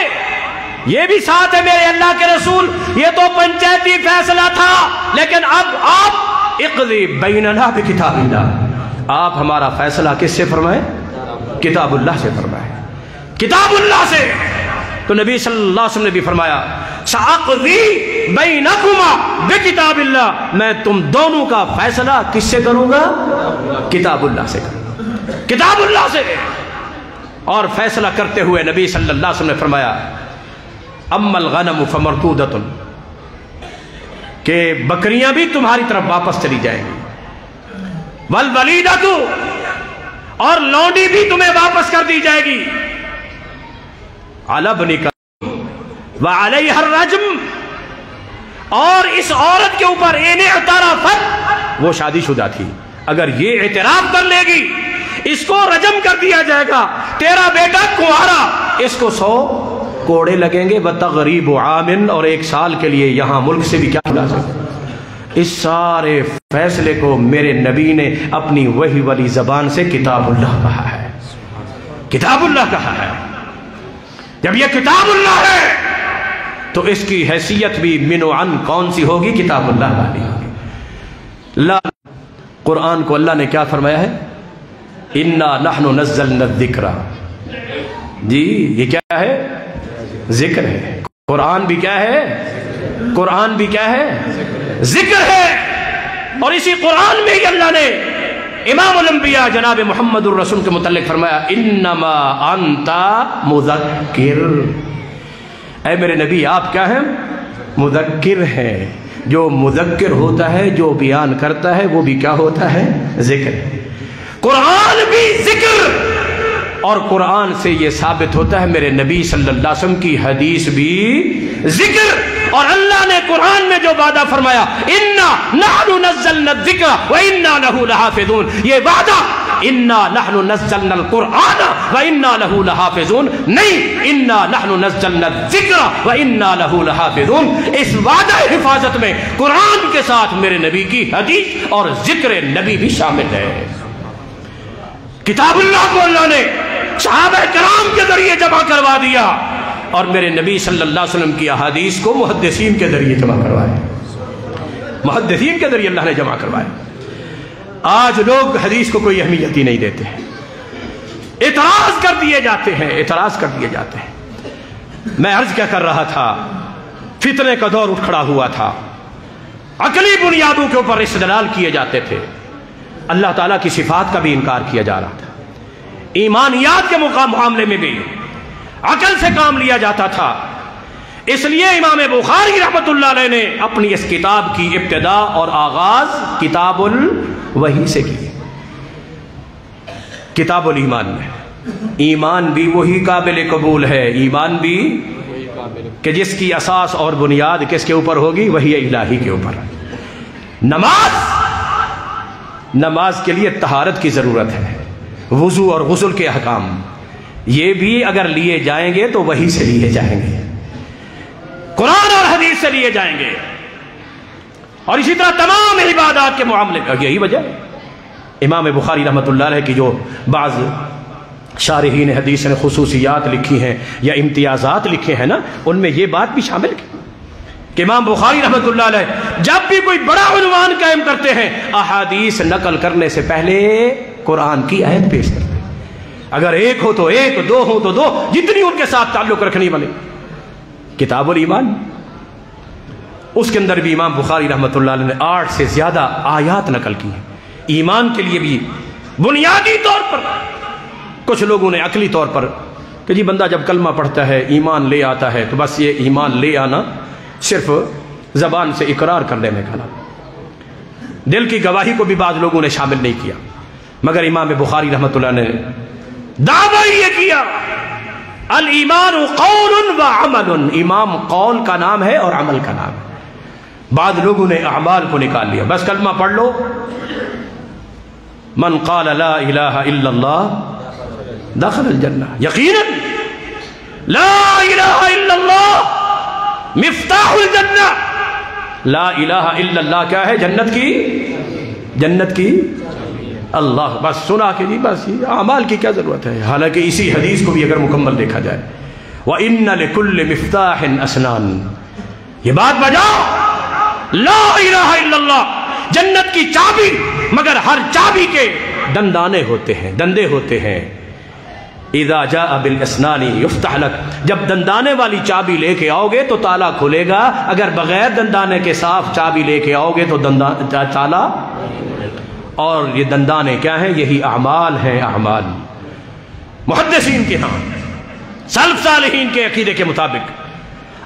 یہ بھی ساتھ ہے میرے اللہ کے رسول، یہ تو پنچایتی فیصلہ تھا، لیکن اب آپ اقضی بیننا بکتاب اللہ، آپ ہمارا فیصلہ کس سے فرمائیں؟ کتاب اللہ سے فرمائیں، کتاب اللہ سے. تو نبی صلی اللہ علیہ وسلم نے بھی فرمایا سأقضی بینکما بکتاب اللہ، میں تم دونوں کا فیصلہ کس سے کروں گا؟ کتاب اللہ سے کروں گا، کتاب اللہ سے. اور فیصلہ کرتے ہوئے نبی صلی اللہ علیہ وسلم نے فرمایا اما الغنم فمردودۃ، کہ بکریاں بھی تمہاری طرف واپس چلی جائیں گی، والولیدۃ، اور لونڈی بھی تمہیں واپس کر دی جائے گی، علی ابنک وعلیہ الرجم، اور اس عورت کے اوپر ان اعترافت، وہ شادی شدہ تھی، اگر یہ اعتراف کر لے گی اس کو رجم کر دیا جائے گا. تیرا بیٹا کنوارا، اس کو 100 کوڑے لگیں گے، بتغریب عامن، اور 1 سال کے لیے یہاں ملک سے بھی کیا بلا سکتے. اس سارے فیصلے کو میرے نبی نے اپنی وحی والی زبان سے کتاب اللہ کہا ہے، کتاب اللہ کہا ہے. جب یہ کتاب اللہ ہے تو اس کی حیثیت بھی من و عن کون سی ہوگی؟ کتاب اللہ والی ہوگی. قرآن کو اللہ نے کیا فرمایا ہے؟ اِنَّا نَحْنُ نَزَّلْنَا الذِّكْرَ. جی یہ کیا ہے؟ ذکر ہے. قرآن بھی کیا ہے؟ قرآن بھی کیا ہے؟ ذکر ہے. اور اسی قرآن میں ہی اللہ نے امام الانبیاء جناب محمد الرسول کے متعلق فرمایا انما انت مذکر. اے میرے نبی آپ کیا ہیں؟ مذکر ہیں. جو مذکر ہوتا ہے، جو بیان کرتا ہے، وہ بھی کیا ہوتا ہے؟ ذکر. قرآن بھی ذکر، اور قرآن سے یہ ثابت ہوتا ہے میرے نبی صلی اللہ علیہ وسلم کی حدیث بھی ذکر. اور اللہ نے قرآن میں جو وعدہ فرمایا اِنَّا نَحْنُ نَزَّلْنَا الذِّكْرَ وَإِنَّا لَهُ لَحَافِظُونَ، یہ وعدہ اِنَّا نَحْنُ نَزَّلْنَا الْقُرْآنَ وَإِنَّا لَهُ لَحَافِظُونَ نہیں، اِنَّا نَحْنُ نَزَّلْنَا الذِّكْرَ وَإِنَّا لَهُ لَحَافِظُونَ. اس وعدہ حفاظت میں قرآن کے ساتھ میرے نبی کی حدیث اور ذکر نبی بھی شامل ہے. کتاب اللہ کو اللہ نے صحابہ کرام کے ذریعے جمع کروا دیا، اور میرے نبی صلی اللہ علیہ وسلم کی احادیث کو محدثین کے ذریعے جمع کروائے. محدثین کے ذریعے اللہ نے جمع کروائے. آج لوگ حدیث کو کوئی اہمیت ہی نہیں دیتے ہیں، اعتراض کر دیے جاتے ہیں، اعتراض کر دیے جاتے ہیں. میں عرض کیا کر رہا تھا، فتنے کا دور اٹھ کھڑا ہوا تھا، عقلی بنیادوں کے اوپر استدلال کیے جاتے تھے، اللہ تعالیٰ کی صفات کا بھی انکار کیا جا رہا تھا، ایمانیات کے معاملے میں بھی عقل سے کام لیا جاتا تھا. اس لیے امام بخاری رحمۃ اللہ علیہ نے اپنی اس کتاب کی ابتدا اور آغاز کتاب الوحی سے کی. کتاب الایمان میں ایمان بھی وہی قابل قبول ہے، ایمان بھی کہ جس کی اساس اور بنیاد کس کے اوپر ہوگی؟ وحی الہی کے اوپر. نماز کے لیے طہارت کی ضرورت ہے، وضو اور غسل کے احکام یہ بھی اگر لیے جائیں گے تو وحی سے لیے جائیں گے، قرآن اور حدیث سے لیے جائیں گے. اور اسی طرح تمام عبادات کے معاملے میں یہی وجہ امام بخاری رحمۃ اللہ علیہ کی جو بعض شارحین حدیث نے خصوصیات لکھی ہیں یا امتیازات لکھے ہیں نا، ان میں یہ بات بھی شامل ہے کہ امام بخاری رحمۃ اللہ علیہ جب بھی کوئی بڑا عنوان قائم کرتے ہیں، احادیث نقل کرنے سے پہلے قرآن کی آیت پیش کرتے ہیں. اگر ایک ہو تو ایک، دو ہو تو دو، جتنی ان کے ساتھ تعلق رکھنی بنے. کتاب الایمان اس کے اندر بھی امام بخاری رحمۃ اللہ علیہ نے 8 سے زیادہ آیات نقل کی ہیں ایمان کے لیے بھی. بنیادی طور پر کچھ لوگوں نے عقلی طور پر کہ جی بندہ جب کلمہ پڑھتا ہے ایمان لے آتا ہے تو بس یہ ایمان لے آنا صرف زبان سے اقرار کر لینے کا نام، دل کی گواہی کو بھی بعض لوگوں نے شامل نہیں کیا. مگر امام بخاری رحمۃ اللہ نے دعویٰ یہ کیا الایمان قول و عمل، ایمان قول کا نام ہے اور عمل کا نام ہے۔ بعض لوگوں نے اعمال کو نکال لیا، بس کلمہ پڑھ لو، من قال لا الہ الا اللہ دخل الجنہ، یقیناً لا الہ الا اللہ مفتاح الجنہ، لا الہ الا اللہ کیا ہے؟ جنت کی اللہ، بس سنا کے جی بس یہ اعمال کی کیا ضرورت ہے؟ حالانکہ اسی حدیث کو بھی اگر مکمل دیکھا جائے وَإِنَّ لِكُلِّ مِفْتَاحٍ أَسْنَانٍ، یہ بات بجاؤ لا الہ الا اللہ جنت کی چابی، مگر ہر چابی کے دندانے ہوتے ہیں، دندے ہوتے ہیں۔ اذا جاء بالاسنان یفتح لک، جب دندانے والی چابی لے کے آؤ گے تو تالا کھلے گا، اگر بغیر دندانے کے صاف چابی لے کے آؤ گے تو تالا، اور یہ دندانے کیا ہیں؟ یہی اعمال ہیں، اعمال۔ محدثین کے ہاں سلف صالحین کے عقیدے کے مطابق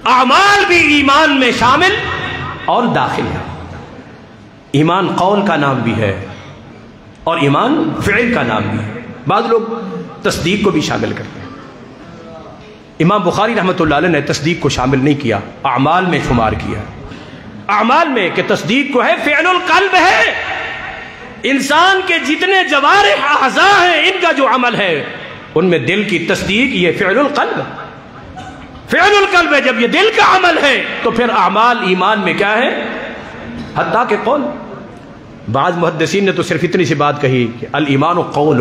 اعمال بھی ایمان میں شامل اور داخل ہے۔ ایمان قول کا نام بھی ہے اور ایمان فعل کا نام بھی ہے، بعض لوگ تصدیق کو بھی شامل کرتے ہیں۔ امام بخاری رحمۃ اللہ علیہ نے تصدیق کو شامل نہیں کیا، اعمال میں شمار کیا، اعمال میں کہ تصدیق کو ہے، فعل القلب ہے، انسان کے جتنے جوارح اعضاء ہیں ان کا جو عمل ہے ان میں دل کی تصدیق یہ فعل القلب ہے، فعل القلب ہے۔ جب یہ دل کا عمل ہے تو پھر اعمال ایمان میں کیا ہے؟ حتیٰ کہ قول۔ بعض محدثین نے تو صرف اتنی سی بات کہی کہ الایمان قول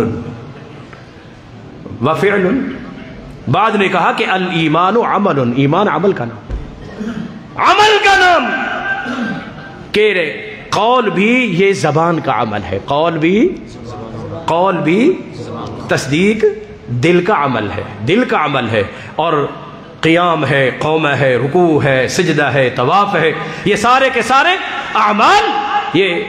و فعل، بعض نے کہا کہ الایمان عمل، ایمان عمل کا نام، عمل کا نام، کہ قول بھی یہ زبان کا عمل ہے، قول بھی تصدیق دل کا عمل ہے، دل کا عمل ہے، اور قیام ہے، قومہ ہے، رکوع ہے، سجدہ ہے، طواف ہے، یہ سارے کے سارے اعمال یہ۔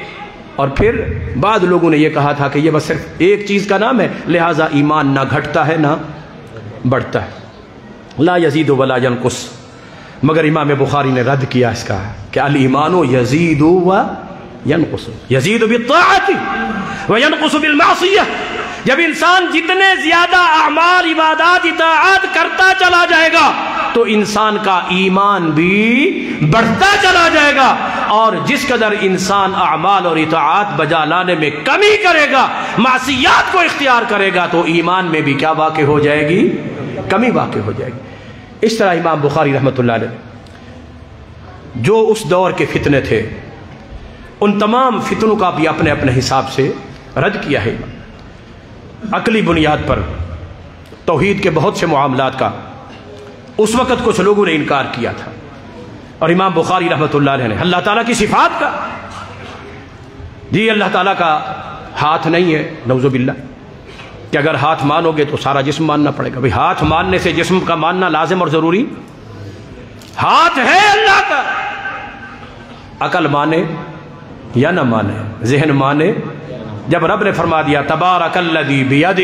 اور پھر بعض لوگوں نے یہ کہا تھا کہ یہ بس صرف ایک چیز کا نام ہے، لہٰذا ایمان نہ گھٹتا ہے نہ بڑھتا ہے، لا یزید ولا ینقص۔ مگر امام بخاری نے رد کیا اس کا کہ الایمان یزید و ینقص، یزید بالطاعت و ینقص بالمعصیہ، جب انسان جتنے زیادہ اعمال عبادات اطاعت کرتا چلا جائے گا تو انسان کا ایمان بھی بڑھتا چلا جائے گا، اور جس قدر انسان اعمال اور اطاعت بجا لانے میں کمی کرے گا، معصیات کو اختیار کرے گا، تو ایمان میں بھی کیا واقع ہو جائے گی؟ کمی واقع ہو جائے گی۔ اس طرح امام بخاری رحمۃ اللہ علیہ جو اس دور کے فتنے تھے ان تمام فتنوں کا بھی اپنے اپنے حساب سے رد کیا ہے، عقلی بنیاد پر توحید کے بہت سے معاملات کا اس وقت کچھ لوگوں نے انکار کیا تھا، اور امام بخاری رحمۃ اللہ علیہ نے اللہ تعالیٰ کی صفات کا، جی اللہ تعالیٰ کا ہاتھ نہیں ہے، نعوذ باللہ، کہ اگر ہاتھ مانو گے تو سارا جسم ماننا پڑے گا۔ بھئی ہاتھ ماننے سے جسم کا ماننا لازم اور ضروری؟ ہاتھ ہے اللہ کا، عقل مانے یا نہ مانے، ذہن مانے، جب رب نے فرما دیا تبارک الذی بیدہ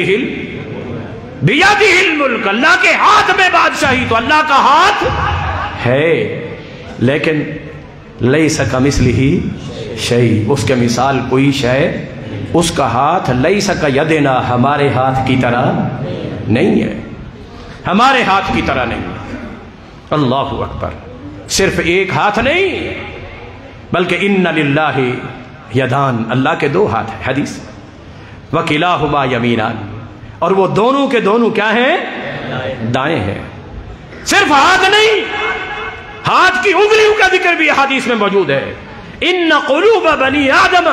الملک، اللہ کے ہاتھ میں بادشاہی، تو اللہ کا ہاتھ ہے، لیکن لیس کمثلہ شیء، اس کے مثال کوئی شے، اس کا ہاتھ لیس کیدنا، ہمارے ہاتھ کی طرح نہیں ہے، ہمارے ہاتھ کی طرح نہیں ہے۔ اللہ اکبر، صرف ایک ہاتھ نہیں بلکہ ان للہ یدان، اللہ کے دو ہاتھ ہیں، حدیث وکلاہما یمینان، اور وہ دونوں کے دونوں کیا ہیں؟ دائیں ہیں۔ صرف ہاتھ نہیں، ہاتھ کی انگلیوں کا ذکر بھی حدیث میں موجود ہے، ان قلوب بنی آدم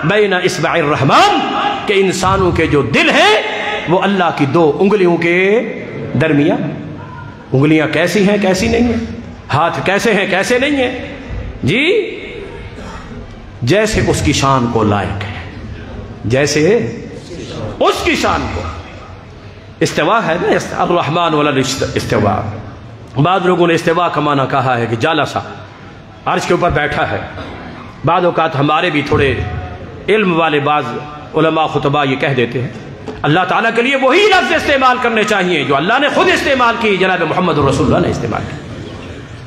بین اصبع الرحمن، کہ انسانوں کے جو دل ہیں وہ اللہ کی دو انگلیوں کے درمیان۔ انگلیاں کیسی ہیں کیسی نہیں ہیں، ہاتھ کیسے ہیں کیسے نہیں ہیں؟ جی جیسے اس کی شان کو لائق ہے، جیسے اس کی شان کو۔ استوا ہے نا، الرحمن ولا استوا، بعض لوگوں نے استوا کا معنی کہا ہے کہ جالسا، عرش کے اوپر بیٹھا ہے۔ بعض اوقات ہمارے بھی تھوڑے علم والے بعض علماء خطبہ یہ کہہ دیتے ہیں اللہ تعالیٰ کے لیے وہی لفظ استعمال کرنے چاہیے جو اللہ نے خود استعمال کی، جناب محمد رسول اللہ نے استعمال کی،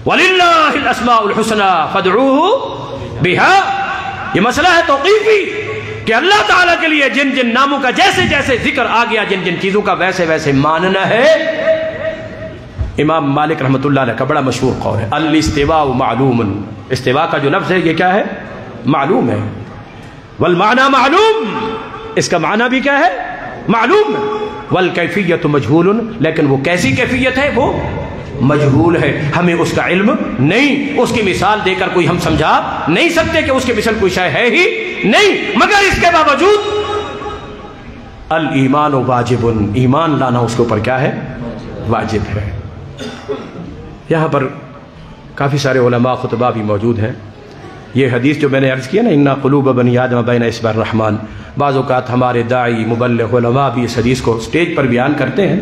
وَلِلَّهِ الْأَسْمَاءُ الْحُسْنَى فَادْعُوهُ بِهَا۔ یہ مسئلہ ہے توقیفی، کہ اللہ تعالیٰ کے لیے جن جن ناموں کا جیسے جیسے ذکر آ گیا، جن جن چیزوں کا ویسے ویسے ماننا ہے۔ امام مالک رحمۃ اللہ علیہ کا بڑا مشہور قول ہے، الاستواء معلوم، استواء کا جو لفظ ہے یہ کیا ہے؟ معلوم ہے۔ والمعنی معلوم، اس کا معنی بھی کیا ہے؟ معلوم ہے۔ والکیفیت مجہول، لیکن وہ کیسی کیفیت ہے؟ وہ مجہول ہے، ہمیں اس کا علم نہیں، اس کی مثال دے کر کوئی ہم سمجھا نہیں سکتے کہ اس کے مثل کوئی شے ہے ہی نہیں، مگر اس کے باوجود الایمان واجب، ایمان لانا اس کے اوپر کیا ہے؟ واجب ہے۔ یہاں پر کافی سارے علماء خطبہ بھی موجود ہیں۔ یہ حدیث جو میں نے عرض کیا نا، اِنَّ قُلُوبَ بَنِي آدَمَ بَيْنَ إِصْبَعِ الرَّحْمَٰنِ، بعض اوقات ہمارے داعی مبلغ علماء بھی اس حدیث کو سٹیج پر بیان کرتے ہیں،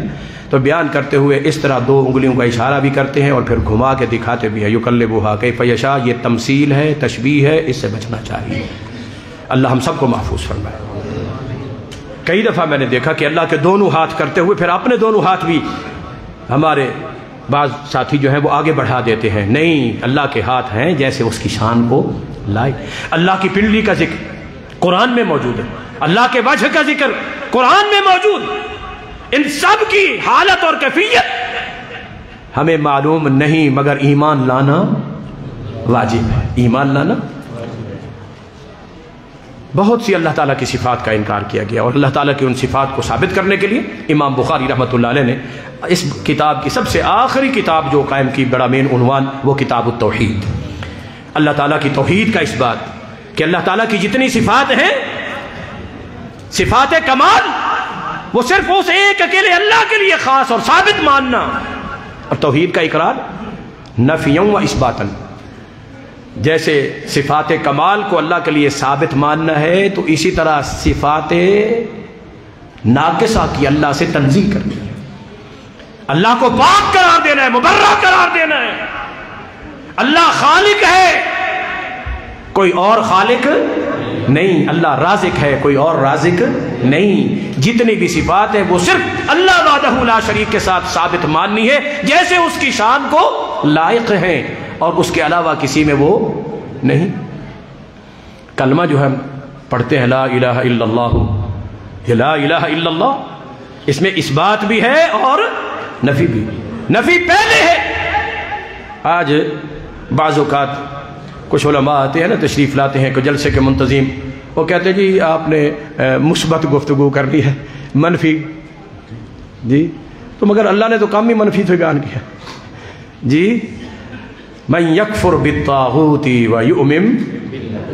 تو بیان کرتے ہوئے اس طرح 2 انگلیوں کا اشارہ بھی کرتے ہیں اور پھر گھما کے دکھاتے بھی ہیں، یقلبھا کیف یشاء، یہ تمثیل ہے، تشبیہ ہے، اس سے بچنا چاہیے۔ اللہ ہم سب کو محفوظ فرمائے۔ کئی دفعہ میں نے دیکھا کہ اللہ کے دونوں ہاتھ کرتے ہوئے پھر اپنے دونوں ہاتھ بھی ہمارے بعض ساتھی جو ہیں وہ آگے بڑھا دیتے ہیں، نہیں، اللہ کے ہاتھ ہیں جیسے اس کی شان کو لائے۔ اللہ کی پنڈلی کا ذکر قرآن میں موجود ہے، اللہ کے وجہ کا ذکر قرآن میں موجود، ان سب کی حالت اور کیفیت ہمیں معلوم نہیں، مگر ایمان لانا واجب ہے، ایمان لانا۔ بہت سی اللہ تعالیٰ کی صفات کا انکار کیا گیا، اور اللہ تعالیٰ کی ان صفات کو ثابت کرنے کے لیے امام بخاری رحمۃ اللہ علیہ نے اس کتاب کی سب سے آخری کتاب جو قائم کی، بڑا مین عنوان، وہ کتاب التوحید، اللہ تعالیٰ کی توحید کا اس بات کہ اللہ تعالیٰ کی جتنی صفات ہیں، صفات کمال، وہ صرف اس ایک اکیلے اللہ کے لیے خاص اور ثابت ماننا، اور توحید کا اقرار نفیوں و اثباتاً، جیسے صفات کمال کو اللہ کے لیے ثابت ماننا ہے، تو اسی طرح صفات ناقصہ کی اللہ سے تنزیہ کرنی ہے، اللہ کو پاک قرار دینا ہے، مبرہ قرار دینا ہے۔ اللہ خالق ہے، کوئی اور خالق نہیں، اللہ رازق ہے، کوئی اور رازق نہیں، جتنی بھی صفات ہیں وہ صرف اللہ وحدہ لا شریک کے ساتھ ثابت ماننی ہے، جیسے اس کی شان کو لائق ہیں، اور اس کے علاوہ کسی میں وہ نہیں۔ کلمہ جو ہم پڑھتے ہیں لا الہ الا اللہ، یہ لا الہ الا اللہ، اس میں اثبات بھی ہے اور نفی بھی، نفی پہلے ہے۔ آج بعض اوقات کچھ علماء آتے ہیں نا، تشریف لاتے ہیں کہ جلسے کے منتظم، وہ کہتے ہیں جی آپ نے مثبت گفتگو کرنی ہے، منفی جی، تو مگر اللہ نے تو کام ہی منفی سے بیان کیا جی، من یکفر بالطاغوت ویؤمن،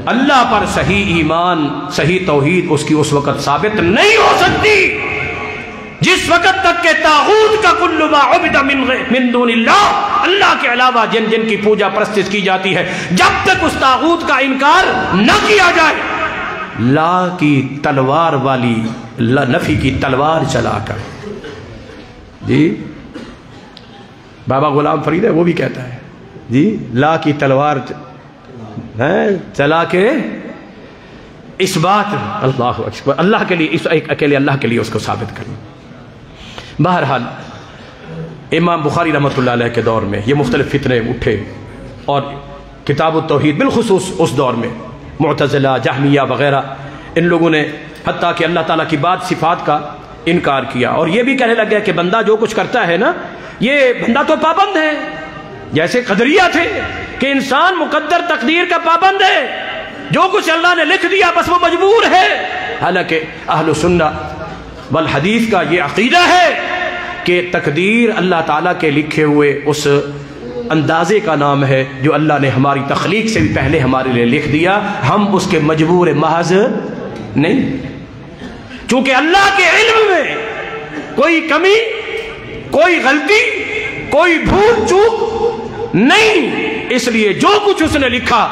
اللہ پر صحیح ایمان، صحیح توحید اس کی اس وقت ثابت نہیں ہو سکتی جس وقت تک کہ طاغوت کا کل ما عبد من دون اللہ، اللہ کے علاوہ جن جن کی پوجا پرستش کی جاتی ہے، جب تک اس طاغوت کا انکار نہ کیا جائے، لا کی تلوار والی نفی کی تلوار چلا کر، جی بابا غلام فرید ہے وہ بھی کہتا ہے جی، لا کی تلوار چلا کے اس بات، اللہ اکبر، اللہ کے لیے، اس ایک اکیلے اللہ کے لیے اس کو ثابت کرنا۔ بہرحال امام بخاری رحمۃ اللہ علیہ کے دور میں یہ مختلف فتنے اٹھے، اور کتاب التوحید بالخصوص اس دور میں معتزلہ، جہمیہ وغیرہ، ان لوگوں نے حتیٰ کہ اللہ تعالیٰ کی بعض صفات کا انکار کیا، اور یہ بھی کہنے لگ گیا کہ بندہ جو کچھ کرتا ہے نا، یہ بندہ تو پابند ہے، جیسے قدریہ تھے کہ انسان مقدر تقدیر کا پابند ہے، جو کچھ اللہ نے لکھ دیا بس وہ مجبور ہے۔ حالانکہ اہل سنت والحدیث کا یہ عقیدہ ہے کہ تقدیر اللہ تعالیٰ کے لکھے ہوئے اس اندازے کا نام ہے جو اللہ نے ہماری تخلیق سے بھی پہلے ہمارے لیے لکھ دیا، ہم اس کے مجبور محض نہیں، چونکہ اللہ کے علم میں کوئی کمی، کوئی غلطی، کوئی بھول چوک نہیں، اس لیے جو کچھ اس نے لکھا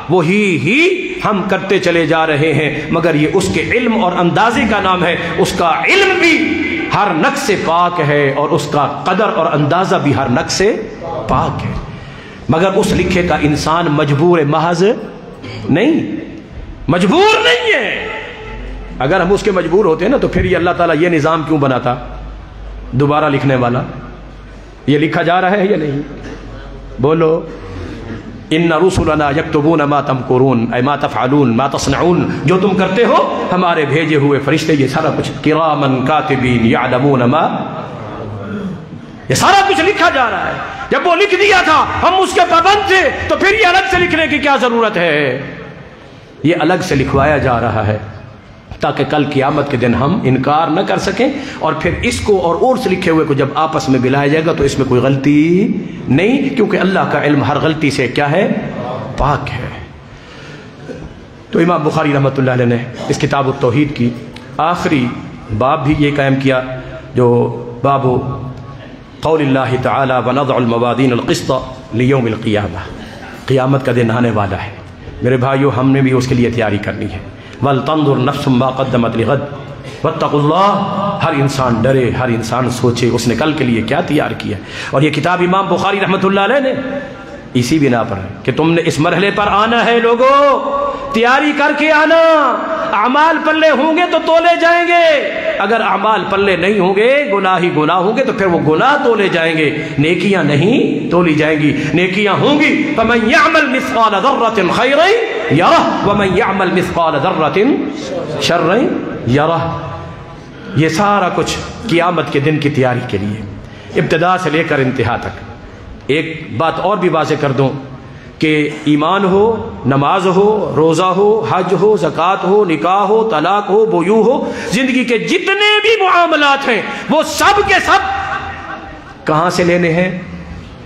وہی ہم کرتے چلے جا رہے ہیں، مگر یہ اس کے علم اور اندازے کا نام ہے، اس کا علم بھی ہر نقص سے پاک ہے، اور اس کا قدر اور اندازہ بھی ہر نقص سے پاک ہے، مگر اس لکھے کا انسان مجبور محض نہیں، مجبور نہیں ہے۔ اگر ہم اس کے مجبور ہوتے ہیں نا، تو پھر یہ اللہ تعالیٰ یہ نظام کیوں بناتا دوبارہ لکھنے والا؟ یہ لکھا جا رہا ہے یا نہیں؟ بولو، ان رسلنا یکتبون ما تمکرون اے ما تفعلون ما تصنعون، جو تم کرتے ہو ہمارے بھیجے ہوئے فرشتے یہ سارا کچھ کرامن کاتبین یعلمون ما، یہ سارا کچھ لکھا جا رہا ہے۔ جب وہ لکھ دیا تھا ہم اس کے پابند تھے، تو پھر یہ الگ سے لکھنے کی کیا ضرورت ہے؟ یہ الگ سے لکھوایا جا رہا ہے تاکہ کل قیامت کے دن ہم انکار نہ کر سکیں، اور پھر اس کو اور سے لکھے ہوئے کو جب آپس میں ملایا جائے گا تو اس میں کوئی غلطی نہیں، کیونکہ اللہ کا علم ہر غلطی سے کیا ہے؟ پاک ہے۔ تو امام بخاری رحمۃ اللہ علیہ نے اس کتاب التوحید کی آخری باب بھی یہ قائم کیا، جو باب قول اللہ تعالی وَنَضَعُ الْمَوَازِينَ الْقِسْطَ لِيَوْمِ الْقِيَامَةِ، قیامت کا دن آنے والا ہے میرے بھائیو، ہم نے بھی اس کے لیے تیاری کرنی ہے۔ وَلْتَنظُرْ نَفْسٌ مَا قَدَّمَتْ لِغَدٍ وَاتَّقُوا اللَّهَ، ہر انسان ڈرے، ہر انسان سوچے اس نے کل کے لیے کیا تیار کیا۔ اور یہ کتاب امام بخاری رحمۃ اللہ علیہ نے اسی بنا پر ہے کہ تم نے اس مرحلے پر آنا ہے، لوگوں تیاری کر کے آنا۔ اعمال پلے ہوں گے تو تولے جائیں گے، اگر اعمال پلے نہیں ہوں گے، گناہ ہی گناہ ہوں گے، تو پھر وہ گناہ تولے جائیں گے، نیکیاں نہیں تولی جائیں گی۔ نیکیاں ہوں گی فَمَنْ يَعْمَلْ مِثْقَالَ ذَرَّةٍ خَيْرًا يَرَهُ وَمَنْ يَعْمَلْ مِثْقَالَ ذَرَّةٍ شَرًّا يَرَهُ۔ یہ سارا کچھ قیامت کے دن کی تیاری کے لیے، ابتدا سے لے کر انتہا تک۔ ایک بات اور بھی واضح کر دوں کہ ایمان ہو، نماز ہو، روزہ ہو، حج ہو، زکوٰۃ ہو، نکاح ہو، طلاق ہو، بیوہ ہو، زندگی کے جتنے بھی معاملات ہیں وہ سب کے سب کہاں سے لینے ہیں؟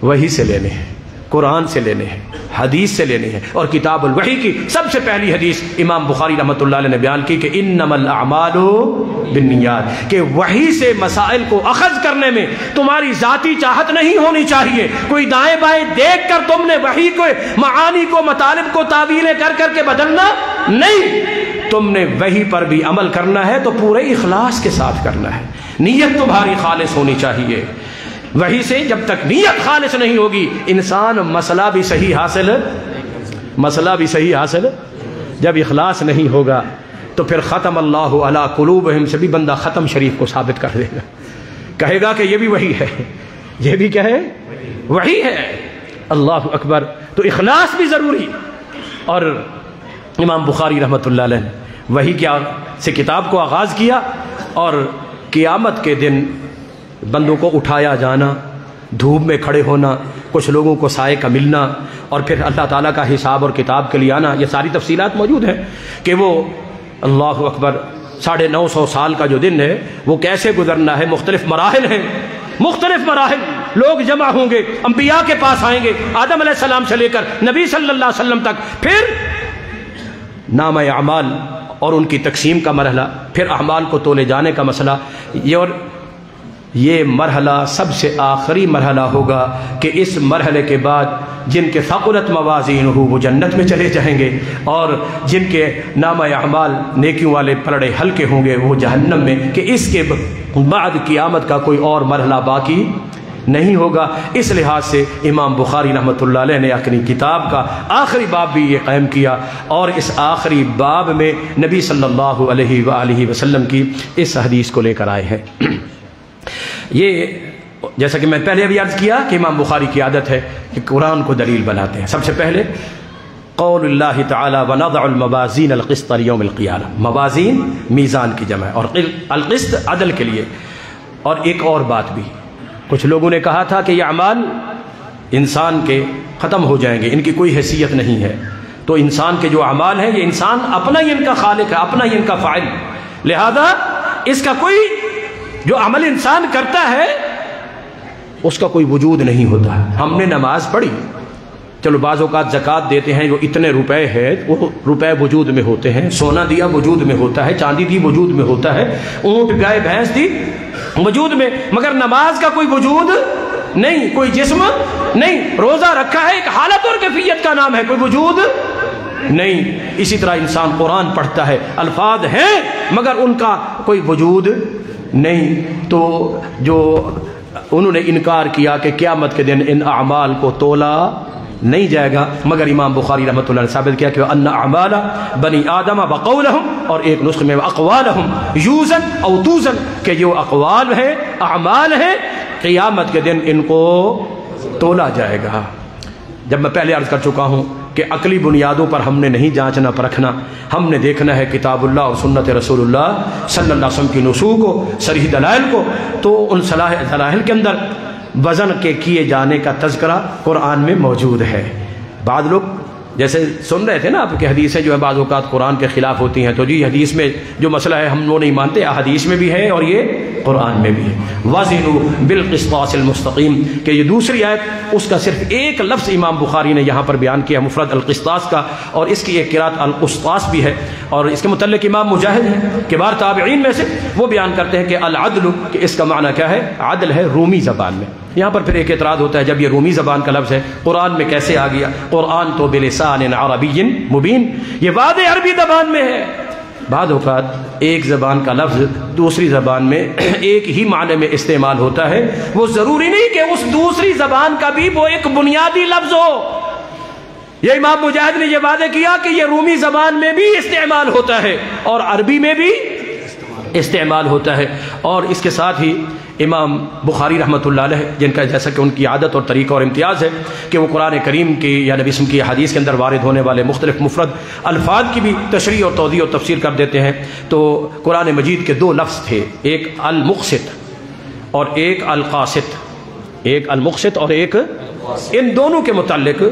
وحی سے لینے ہیں، قرآن سے لینے ہیں، حدیث سے لینے ہیں۔ اور کتاب الوحی کی سب سے پہلی حدیث امام بخاری رحمۃ اللہ علیہ نے بیان کی کہ انما الاعمال بالنیات، کہ وحی سے مسائل کو اخذ کرنے میں تمہاری ذاتی چاہت نہیں ہونی چاہیے، کوئی دائیں بائیں دیکھ کر تم نے وحی کو معانی کو مطالب کو تعبیریں کر کر کے بدلنا نہیں، تم نے وحی پر بھی عمل کرنا ہے تو پورے اخلاص کے ساتھ کرنا ہے، نیت تمہاری خالص ہونی چاہیے۔ وحی سے جب تک نیت خالص نہیں ہوگی، انسان مسئلہ بھی صحیح حاصل جب اخلاص نہیں ہوگا تو پھر ختم اللہ علی قلوبہم سے بھی بندہ ختم شریف کو ثابت کر دے گا، کہے گا کہ یہ بھی وحی ہے، یہ بھی کیا ہے؟ وحی ہے۔ اللہ اکبر۔ تو اخلاص بھی ضروری۔ اور امام بخاری رحمۃ اللہ علیہ نے وحی سے کتاب کو آغاز کیا، اور قیامت کے دن بندوں کو اٹھایا جانا، دھوپ میں کھڑے ہونا، کچھ لوگوں کو سائے کا ملنا، اور پھر اللہ تعالیٰ کا حساب اور کتاب کے لیے آنا، یہ ساری تفصیلات موجود ہیں کہ وہ اللہ اکبر 950 سال کا جو دن ہے وہ کیسے گزرنا ہے۔ مختلف مراحل ہیں، مختلف مراحل، لوگ جمع ہوں گے، انبیاء کے پاس آئیں گے، آدم علیہ السلام سے لے کر نبی صلی اللہ علیہ وسلم تک، پھر نامہ اعمال اور ان کی تقسیم کا مرحلہ، پھر اعمال کو تولے جانے کا مسئلہ، یہ مرحلہ سب سے آخری مرحلہ ہوگا کہ اس مرحلے کے بعد جن کے ثقلت موازین ہو وہ جنت میں چلے جائیں گے، اور جن کے نامہ اعمال نیکیوں والے پلڑے ہلکے ہوں گے وہ جہنم میں، کہ اس کے بعد قیامت کا کوئی اور مرحلہ باقی نہیں ہوگا۔ اس لحاظ سے امام بخاری رحمۃ اللہ علیہ نے اپنی کتاب کا آخری باب بھی یہ قائم کیا، اور اس آخری باب میں نبی صلی اللہ علیہ وآلہ وسلم کی اس حدیث کو لے کر آئے ہیں۔ یہ جیسا کہ میں پہلے بھی عرض کیا کہ امام بخاری کی عادت ہے کہ قرآن کو دلیل بناتے ہیں۔ سب سے پہلے قول اللہ تعالی وَنَضَعُ الْمَوَازِينَ الْقِسْطَ لِيَوْمِ الْقِيَامَةِ، موازین میزان کی جمع ہے، اور القسط عدل کے لیے۔ اور ایک اور بات بھی، کچھ لوگوں نے کہا تھا کہ یہ اعمال انسان کے ختم ہو جائیں گے، ان کی کوئی حیثیت نہیں ہے، تو انسان کے جو اعمال ہیں یہ انسان اپنا ہی ان کا خالق ہے، اپنا ہی ان کا فاعل، لہذا اس کا کوئی جو عمل انسان کرتا ہے اس کا کوئی وجود نہیں ہوتا۔ ہم نے نماز پڑھی، چلو بعض اوقات زکوٰۃ دیتے ہیں، جو اتنے روپے ہے وہ روپے وجود میں ہوتے ہیں، سونا دیا وجود میں ہوتا ہے، چاندی دی وجود میں ہوتا ہے، اونٹ گائے بھینس دی وجود میں، مگر نماز کا کوئی وجود نہیں، کوئی جسم نہیں۔ روزہ رکھا ہے، ایک حالت اور کیفیت کا نام ہے، کوئی وجود نہیں۔ اسی طرح انسان قرآن پڑھتا ہے، الفاظ ہیں مگر ان کا کوئی وجود نہیں۔ تو جو انہوں نے انکار کیا کہ قیامت کے دن ان اعمال کو تولا نہیں جائے گا، مگر امام بخاری رحمۃ اللہ نے ثابت کیا کہ ان اعمال بنی آدم وقولہم، اور ایک نسخے میں اقوالہم یوزن او توزن، کہ جو اقوال ہیں اعمال ہیں قیامت کے دن ان کو تولا جائے گا۔ جب میں پہلے عرض کر چکا ہوں کہ عقلی بنیادوں پر ہم نے نہیں جانچنا پرکھنا، ہم نے دیکھنا ہے کتاب اللہ اور سنت رسول اللہ صلی اللہ علیہ وسلم کی نصوص کو، صریح دلائل کو، تو ان دلائل کے اندر وزن کے کیے جانے کا تذکرہ قرآن میں موجود ہے۔ بعض لوگ جیسے سن رہے تھے نا آپ کہ حدیثیں جو ہے بعض اوقات قرآن کے خلاف ہوتی ہیں، تو جی حدیث میں جو مسئلہ ہے ہم وہ نہیں مانتے، حدیث میں بھی ہے اور یہ قرآن میں بھی ہے۔ وَزِنُوا بِالْقِسْطَاسِ الْمُسْتَقِيمِ کہ یہ دوسری آیت، اس کا صرف ایک لفظ امام بخاری نے یہاں پر بیان کیا مفرد القسطاس کا، اور اس کی ایک قرات القسطاس بھی ہے، اور اس کے متعلق امام مجاہد ہیں کبار تابعین میں سے، وہ بیان کرتے ہیں کہ العدل، کہ اس کا معنی کیا ہے؟ عدل ہے رومی زبان میں۔ یہاں پر پھر ایک اعتراض ہوتا ہے، جب یہ رومی زبان کا لفظ ہے قرآن میں کیسے آ گیا؟ قرآن تو بلسان عربی مبین، یہ واضح عربی زبان میں ہے۔ بعض اوقات ایک زبان کا لفظ دوسری زبان میں ایک ہی معنی میں استعمال ہوتا ہے، وہ ضروری نہیں کہ اس دوسری زبان کا بھی وہ ایک بنیادی لفظ ہو۔ یہ امام مجاہد نے یہ واضح کیا کہ یہ رومی زبان میں بھی استعمال ہوتا ہے اور عربی میں بھی استعمال ہوتا ہے۔ اور اس کے ساتھ ہی امام بخاری رحمۃ اللہ علیہ، جن کا جیسا کہ ان کی عادت اور طریقہ اور امتیاز ہے کہ وہ قرآن کریم کی یا نبی وسلم کی حدیث کے اندر وارد ہونے والے مختلف مفرد الفاظ کی بھی تشریح اور توضیح اور تفسیر کر دیتے ہیں۔ تو قرآن مجید کے دو لفظ تھے، ایک المقسط اور ایک القاسط، ایک المقسط اور ایک، ان دونوں کے متعلق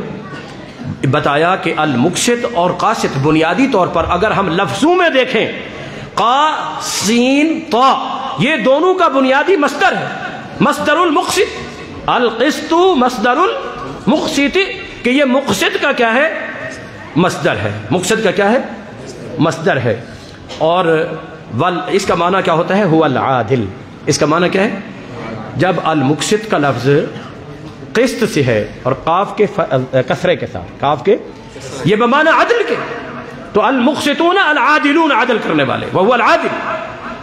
بتایا کہ المقسط اور قاسط بنیادی طور پر اگر ہم لفظوں میں دیکھیں، قا سین طا، یہ دونوں کا بنیادی مصدر ہے، مصدر المقسط، القسط مصدر المقسط، کہ یہ مقسط کا کیا ہے؟ مصدر ہے۔ مقسط کا کیا ہے؟ مصدر ہے۔ اور اس کا معنی کیا ہوتا ہے؟ هو العادل۔ اس کا معنی کیا ہے؟ جب المقسط کا لفظ قسط سے ہے اور قاف کے کسرے کے ساتھ، قاف کے یہ بمعنی عدل کے، تو المقسطون العادلون، عدل کرنے والے، وهو العادل۔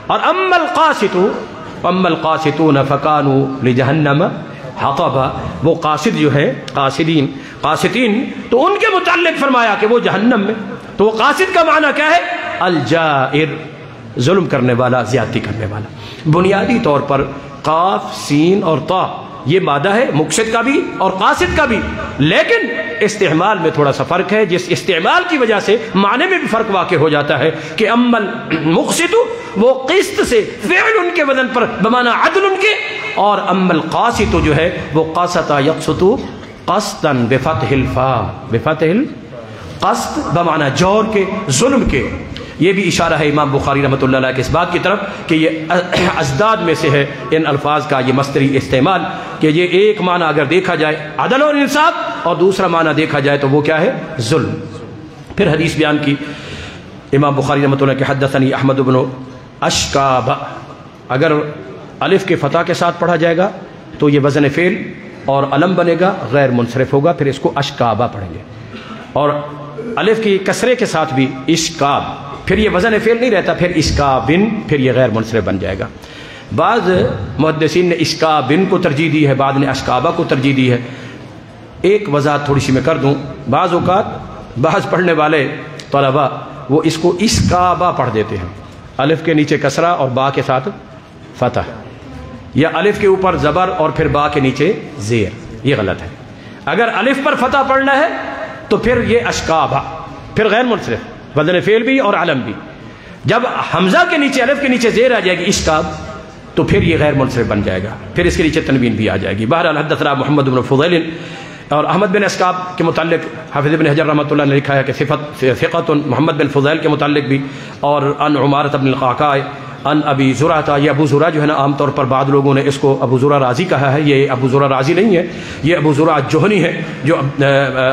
اور اما القاسطون فكانوا لجہنم حطبا، وہ قاصد جو ہے، قاسطین، تو ان کے متعلق فرمایا کہ وہ جہنم میں۔ تو وہ قاصد کا معنی کیا ہے؟ الجائر، ظلم کرنے والا، زیادتی کرنے والا۔ بنیادی طور پر قاف سین اور طا یہ مادہ ہے مقصد کا بھی اور قاصد کا بھی، لیکن استعمال میں تھوڑا سا فرق ہے، جس استعمال کی وجہ سے معنی میں بھی فرق واقع ہو جاتا ہے کہ اما المقسط وہ قسط سے فعل ان کے وزن پر بمعنی عدل ان کے، اور اما القاسط جو ہے وہ قسط یقسط قسطا بفتح الفاء، بفتح القسط بمعنی جور کے، ظلم کے۔ یہ بھی اشارہ ہے امام بخاری رحمۃ اللہ علیہ کے اس بات کی طرف کہ یہ ازداد میں سے ہے ان الفاظ کا یہ مصدری استعمال، کہ یہ ایک معنی اگر دیکھا جائے عدل اور انصاف، اور دوسرا معنی دیکھا جائے تو وہ کیا ہے؟ ظلم۔ پھر حدیث بیان کی امام بخاری رحمۃ اللہ کہ حدثنی احمد بن اشکاب، اگر الف کے فتح کے ساتھ پڑھا جائے گا تو یہ وزن فعل اور علم بنے گا، غیر منصرف ہوگا، پھر اس کو اشکابہ پڑھیں گے، اور الف کی کسرے کے ساتھ بھی اشکاب، پھر یہ وزن فعل نہیں رہتا، پھر اشکابن، پھر یہ غیر منصرف بن جائے گا۔ بعض محدثین نے اشکابن کو ترجیح دی ہے، بعض نے اشکابہ کو ترجیح دی ہے۔ ایک وضاحت تھوڑی سی میں کر دوں، بعض اوقات بعض پڑھنے والے طلباء وہ اس کو اشکابہ پڑھ دیتے ہیں، الف کے نیچے کسرہ اور با کے ساتھ فتح، یا الف کے اوپر زبر اور پھر با کے نیچے زیر، یہ غلط ہے۔ اگر الف پر فتح پڑھنا ہے تو پھر یہ اشکابہ، پھر غیر منصرف، وزن فعل بھی اور علم بھی۔ جب حمزہ کے نیچے الف کے نیچے زیر آ جائے گی اشکاب، تو پھر یہ غیر منصرف بن جائے گا، پھر اس کے نیچے تنوین بھی آ جائے گی۔ بہرحال حدثنا محمد بن فضیل، اور احمد بن اسکاب کے متعلق حافظ ابن حجر رحمۃ اللہ نے لکھا ہے کہ ثقۃ، محمد بن فضیل کے متعلق بھی، اور ان عمارۃ بن القعقاع ان ابی زرعہ، یہ ابو زرعہ جو ہے نا عام طور پر بعض لوگوں نے اس کو ابو زرعہ رازی کہا ہے، یہ ابو زرعہ رازی نہیں ہے، یہ ابو زرعہ جوہنی ہے، جو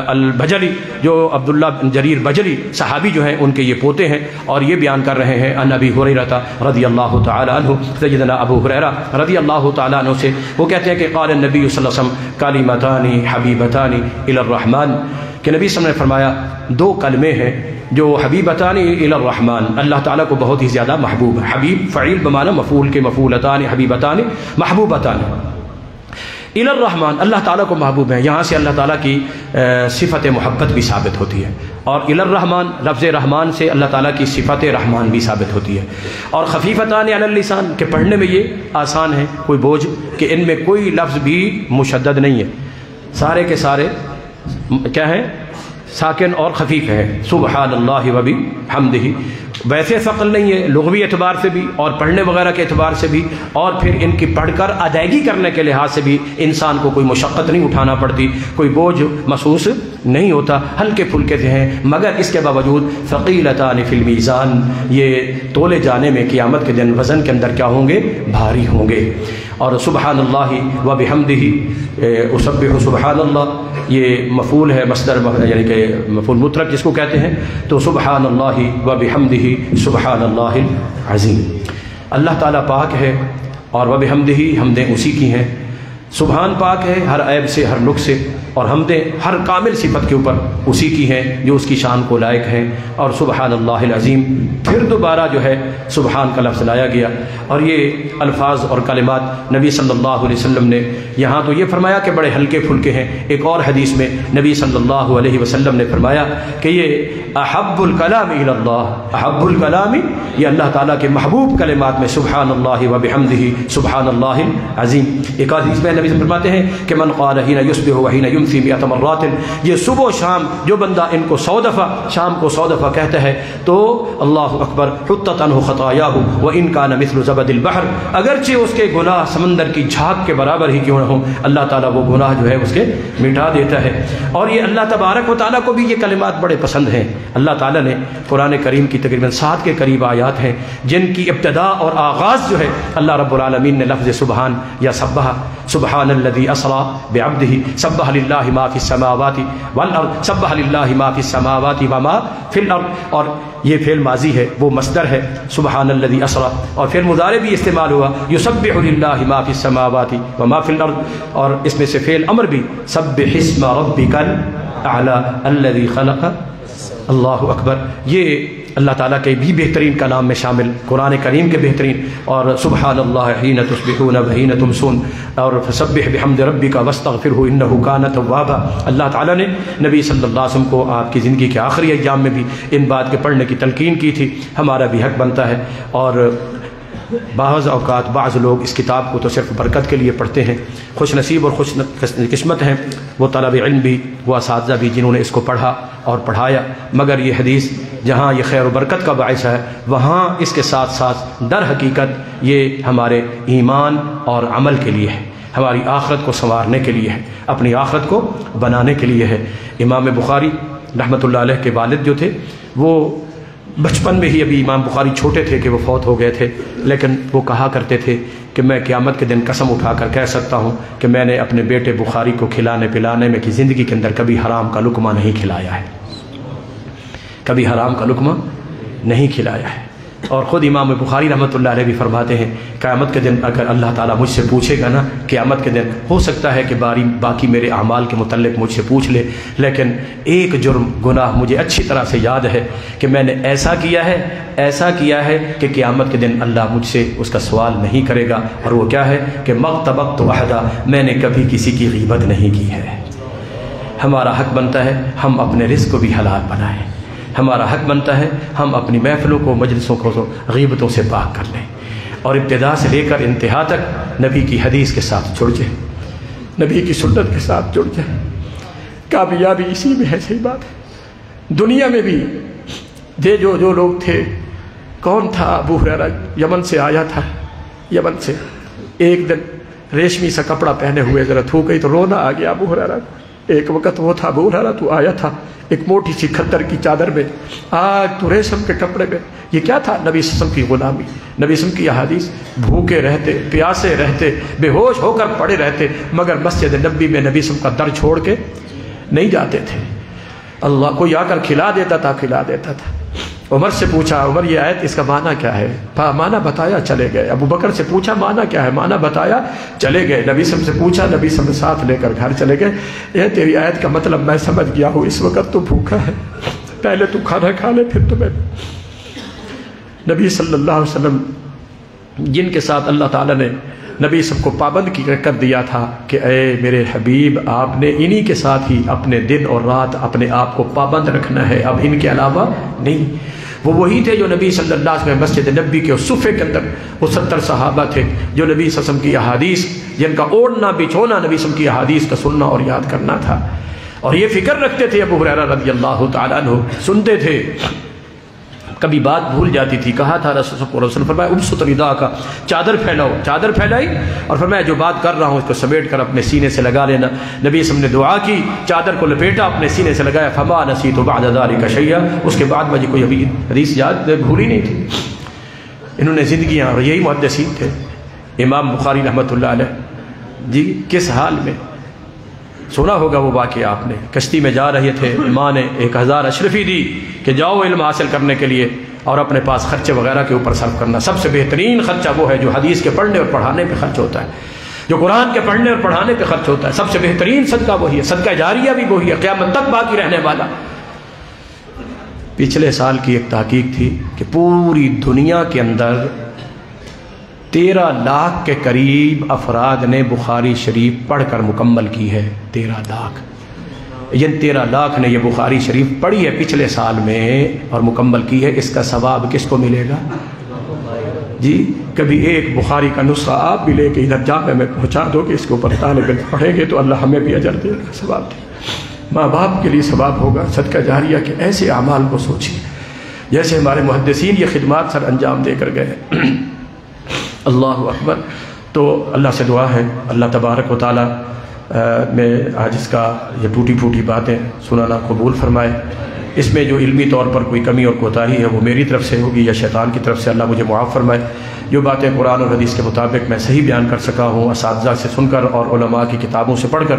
البجلی، جو عبداللہ بن جریر بجلی صحابی جو ہیں ان کے یہ پوتے ہیں، اور یہ بیان کر رہے ہیں ان ابی ہریرہ رضی اللہ تعالی عنہ، سیدنا ابو ہریرہ رضی اللہ تعالی عنہ سے وہ کہتے ہیں کہ قال النبی صلی اللہ علیہ وسلم کلمتان حبیبتان الی الرحمن، کہ نبی صلی اللہ علیہ وسلم نے فرمایا دو کلمے ہیں جو حبیبتان الی الرحمن، اللہ تعالیٰ کو بہت ہی زیادہ محبوب ہے۔ حبیب فعیل بمعنی مفعول کے، مفعولتان، حبیبتان محبوبتان، الی الرحمن اللہ تعالیٰ کو محبوب ہے۔ یہاں سے اللہ تعالیٰ کی صفت محبت بھی ثابت ہوتی ہے، اور الی الرحمن لفظ رحمان سے اللہ تعالیٰ کی صفت رحمان بھی ثابت ہوتی ہے۔ اور خفیفتان علی اللسان، کہ پڑھنے میں یہ آسان ہے، کوئی بوجھ، کہ ان میں کوئی لفظ بھی مشدد نہیں ہے، سارے کے سارے کیا ہے؟ ساکن اور خفیف ہے، سبحان اللہ و بحمدہ۔ ویسے ثقل نہیں ہے لغوی اعتبار سے بھی اور پڑھنے وغیرہ کے اعتبار سے بھی، اور پھر ان کی پڑھ کر ادائیگی کرنے کے لحاظ سے بھی انسان کو کوئی مشقت نہیں اٹھانا پڑتی، کوئی بوجھ محسوس نہیں ہوتا، ہلکے پھلکے سے ہیں، مگر اس کے باوجود ثقیلتان فی المیزان، یہ تولے جانے میں قیامت کے دن وزن کے اندر کیا ہوں گے؟ بھاری ہوں گے۔ اور سبحان اللہ و بحمدہ، اسبح سبحان اللہ، یہ مفعول ہے مصدر، یعنی کہ مفعول مطلق جس کو کہتے ہیں، تو سبحان اللہ و بحمدہ سبحان اللہ العظیم۔ اللہ تعالیٰ پاک ہے اور و بحمدہ، حمدیں اسی کی ہیں۔ سبحان پاک ہے ہر عیب سے، ہر نقص سے، اور حمدیں ہر کامل صفت کے اوپر اسی کی ہیں جو اس کی شان کو لائق ہیں۔ اور سبحان اللہ العظیم، پھر دوبارہ جو ہے سبحان کا لفظ لایا گیا، اور یہ الفاظ اور کلمات نبی صلی اللہ علیہ وسلم نے یہاں تو یہ فرمایا کہ بڑے ہلکے پھلکے ہیں، ایک اور حدیث میں نبی صلی اللہ علیہ وسلم نے فرمایا کہ یہ احب الکلام الی اللہ، احب الکلام، یہ اللہ تعالیٰ کے محبوب کلمات میں سبحان اللہ و بحمدہ سبحان اللہ العظیم۔ ایک حدیث میں نبی صلی اللہ علیہ وسلم فرماتے ہیں کہ من قال حین یصبح و حین یمسی 100 مرات، یہ صبح و شام جو بندہ ان کو 100 دفعہ، شام کو 100 دفعہ کہتا ہے تو اللہ اکبر، حطت عنہ خطایاہ وان کان مثل زبد البحر، اگرچہ اس کے گناہ سمندر کی جھاگ کے برابر ہی کیوں نہ ہوں، اللہ تعالیٰ وہ گناہ جو ہے اس کے مٹا دیتا ہے۔ اور یہ اللہ تبارک و تعالیٰ کو بھی یہ کلمات بڑے پسند ہیں۔ اللہ تعالیٰ نے قرآن کریم کی تقریباً 7 کے قریب آیات ہیں جن کی ابتدا اور آغاز جو ہے اللہ رب العالمین نے لفظ سبحان یا سبح، سبحان الذی اسری بعبدہ، سبح للہ ما فی السماوات والارض، سبح للہ ما فی السماوات وما فی الارض، اور یہ فعل ماضی ہے، وہ مصدر ہے سبحان الذی اسری، اور فعل مضارع بھی استعمال ہوا یسبح للہ ما فی السماوات وما فی الارض، اور اس میں سے فعل امر بھی سبح اسم ربک الاعلی الذی خلق، اللہ اکبر۔ یہ اللہ تعالیٰ کے بھی بہترین کلام میں شامل، قرآن کریم کے بہترین، اور سبحان اللہ حین تصبحون وحین تمسون، اور فسبح بحمد ربک واستغفرہ انہ کان توابا۔ اللہ تعالیٰ نے نبی صلی اللہ علیہ وسلم کو آپ کی زندگی کے آخری ایام میں بھی ان بات کے پڑھنے کی تلقین کی تھی، ہمارا بھی حق بنتا ہے۔ اور بعض اوقات بعض لوگ اس کتاب کو تو صرف برکت کے لیے پڑھتے ہیں، خوش نصیب اور خوش قسمت ہیں وہ طالب علم بھی، وہ اساتذہ بھی جنہوں نے اس کو پڑھا اور پڑھایا، مگر یہ حدیث جہاں یہ خیر و برکت کا باعث ہے، وہاں اس کے ساتھ ساتھ در حقیقت یہ ہمارے ایمان اور عمل کے لیے ہے، ہماری آخرت کو سنوارنے کے لیے ہے، اپنی آخرت کو بنانے کے لیے ہے۔ امام بخاری رحمۃ اللہ علیہ کے والد جو تھے وہ بچپن میں ہی، ابھی امام بخاری چھوٹے تھے کہ وہ فوت ہو گئے تھے، لیکن وہ کہا کرتے تھے کہ میں قیامت کے دن قسم اٹھا کر کہہ سکتا ہوں کہ میں نے اپنے بیٹے بخاری کو کھلانے پلانے میں کی زندگی کے اندر کبھی حرام کا لقمہ نہیں کھلایا ہے، کبھی حرام کا لقمہ نہیں کھلایا ہے۔ اور خود امام بخاری رحمۃ اللہ علیہ بھی فرماتے ہیں قیامت کے دن اگر اللہ تعالیٰ مجھ سے پوچھے گا نا، قیامت کے دن ہو سکتا ہے کہ باقی میرے اعمال کے متعلق مجھ سے پوچھ لے، لیکن ایک جرم گناہ مجھے اچھی طرح سے یاد ہے کہ میں نے ایسا کیا ہے کہ قیامت کے دن اللہ مجھ سے اس کا سوال نہیں کرے گا، اور وہ کیا ہے کہ مغتبت وحدہ، میں نے کبھی کسی کی غیبت نہیں کی ہے۔ ہمارا حق بنتا ہے ہم اپنے رزق کو بھی حلال بنائیں، ہمارا حق بنتا ہے ہم اپنی محفلوں کو، مجلسوں کو غیبتوں سے پاک کر لیں، اور ابتدا سے لے کر انتہا تک نبی کی حدیث کے ساتھ جڑ جائیں، نبی کی سنت کے ساتھ جڑ جائیں۔ کامیابی اسی میں ہے، صحیح بات ہے۔ دنیا میں بھی جو لوگ تھے، کون تھا؟ ابو ہریرہ یمن سے آیا تھا، یمن سے ایک دن ریشمی سا کپڑا پہنے ہوئے ذرا تھوک گئی تو رونا آ گیا ابو ہریرہ کو۔ ایک وقت وہ تھا ابو ہریرہ تو آیا تھا ایک موٹی سی کھتر کی چادر میں، آج تو ریشم کے کپڑے میں۔ یہ کیا تھا؟ نبی صلی اللہ علیہ وسلم کی غلامی، نبی صلی اللہ علیہ وسلم کی احادیث۔ بھوکے رہتے، پیاسے رہتے، بے ہوش ہو کر پڑے رہتے، مگر مسجد نبی میں نبی صلی اللہ علیہ وسلم کا در چھوڑ کے نہیں جاتے تھے۔ اللہ کوئی آ کر کھلا دیتا تھا۔ عمر سے پوچھا، عمر یہ آیت اس کا معنی کیا ہے؟ معنی بتایا، چلے گئے۔ ابو بکر سے پوچھا معنی کیا ہے؟ معنی بتایا، چلے گئے۔ نبی صلی اللہ علیہ وسلم سے پوچھا، نبی صلی اللہ علیہ وسلم ساتھ لے کر گھر چلے گئے۔ یہ تیری آیت کا مطلب میں سمجھ گیا ہوں، اس وقت تو بھوکا ہے، پہلے تو کھانا کھا لے پھر تمہیں۔ نبی صلی اللہ علیہ وسلم جن کے ساتھ اللہ تعالیٰ نے نبی سب کو پابند کر دیا تھا کہ اے میرے حبیب، آپ نے انہی کے ساتھ ہی اپنے دن اور رات اپنے آپ کو پابند رکھنا ہے، اب ان کے علاوہ نہیں۔ وہ وہی تھے جو نبی صلی اللہ علیہ وسلم مسجد نبی کے صفے کے اندر وہ 70 صحابہ تھے جو نبی صلی اللہ علیہ وسلم کی احادیث، جن کا اوڑھنا بچھونا نبی صلی اللہ علیہ وسلم کی احادیث کا سننا اور یاد کرنا تھا۔ اور یہ فکر رکھتے تھے ابو ہریرہ رضی اللہ تعالیٰ عنہ، سنتے تھے، کبھی بات بھول جاتی تھی، کہا تھا رسول اللہ علیہ وسلم فرمایا ابسط رداء کا، چادر پھیلاؤ، چادر پھیلائی اور فرمایا جو بات کر رہا ہوں اس کو سمیٹ کر اپنے سینے سے لگا لینا۔ نبی صلی اللہ علیہ وسلم نے دعا کی، چادر کو لپیٹا، اپنے سینے سے لگایا، فما نسیت بعد ذلک شیئا، اس کے بعد مجھے کوئی ابھی حدیث یاد بھولی نہیں تھی۔ انہوں نے زندگیاں، اور یہی محدثین تھے۔ امام بخاری رحمۃ اللہ علیہ جی کس حال میں، سنا ہوگا وہ واقعہ آپ نے، کشتی میں جا رہے تھے، ماں نے 1000 اشرفی دی کہ جاؤ علم حاصل کرنے کے لیے، اور اپنے پاس خرچے وغیرہ کے اوپر صرف کرنا۔ سب سے بہترین خرچہ وہ ہے جو حدیث کے پڑھنے اور پڑھانے پہ خرچ ہوتا ہے، جو قرآن کے پڑھنے اور پڑھانے پہ خرچ ہوتا ہے۔ سب سے بہترین صدقہ وہی ہے، صدقہ جاریہ بھی وہی ہے، قیامت تک باقی رہنے والا۔ پچھلے سال کی ایک تحقیق تھی کہ پوری دنیا کے اندر 13 لاکھ کے قریب افراد نے بخاری شریف پڑھ کر مکمل کی ہے۔ 13 لاکھ، یہ 13 لاکھ نے یہ بخاری شریف پڑھی ہے پچھلے سال میں اور مکمل کی ہے۔ اس کا ثواب کس کو ملے گا جی؟ کبھی ایک بخاری کا نسخہ آپ بھی لے کے ادھر جامع میں پہنچا دو کہ اس کے اوپر طالب علم پڑھیں گے تو اللہ ہمیں بھی اجر دے گا، ثواب دے گا، ماں باپ کے لیے ثواب ہوگا۔ صدقہ جاریہ کے ایسے اعمال کو سوچیے جیسے ہمارے محدثین یہ خدمات سر انجام دے کر گئے۔ اللہ اکبر۔ تو اللہ سے دعا ہے اللہ تبارک و تعالیٰ میں آج اس کا یہ ٹوٹی پھوٹی باتیں سنانا قبول فرمائے۔ اس میں جو علمی طور پر کوئی کمی اور کوتاہی ہے وہ میری طرف سے ہوگی یا شیطان کی طرف سے، اللہ مجھے معاف فرمائے۔ جو باتیں قرآن اور حدیث کے مطابق میں صحیح بیان کر سکا ہوں اساتذہ سے سن کر اور علماء کی کتابوں سے پڑھ کر،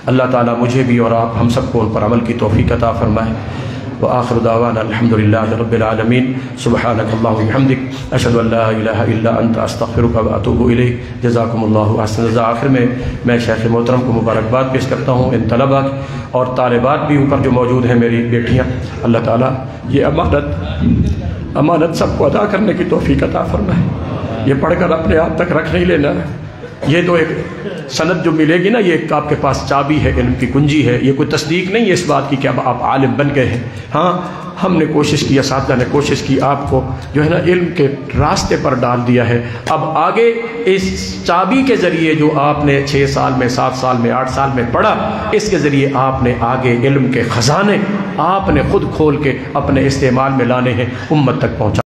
اللہ تعالیٰ مجھے بھی اور آپ ہم سب کو ان پر عمل کی توفیق عطا فرمائے۔ وآخر دعوانا الحمدللہ رب العالمین، سبحانک اللہم وبحمدک، اشہد ان لا الہ الا انت، استغفرک واتوب الیک، جزاکم اللہ احسن الجزاء۔ آخر میں میں شیخ محترم کو مبارکباد پیش کرتا ہوں، ان طلباء اور طالبات بھی اوپر جو موجود ہیں، میری بیٹیاں، اللہ تعالیٰ یہ امانت سب کو ادا کرنے کی توفیق عطا فرمائے۔ یہ پڑھ کر اپنے آپ تک رکھ نہیں لینا، یہ تو ایک سند جو ملے گی نا، یہ ایک آپ کے پاس چابی ہے، علم کی کنجی ہے، یہ کوئی تصدیق نہیں ہے اس بات کی کہ اب آپ عالم بن گئے ہیں۔ ہاں ہم نے کوشش کی، اساتذہ نے کوشش کی، آپ کو جو ہے نا علم کے راستے پر ڈال دیا ہے۔ اب آگے اس چابی کے ذریعے جو آپ نے 6 سال میں، 7 سال میں، 8 سال میں پڑھا، اس کے ذریعے آپ نے آگے علم کے خزانے آپ نے خود کھول کے اپنے استعمال میں لانے ہیں، امت تک پہنچا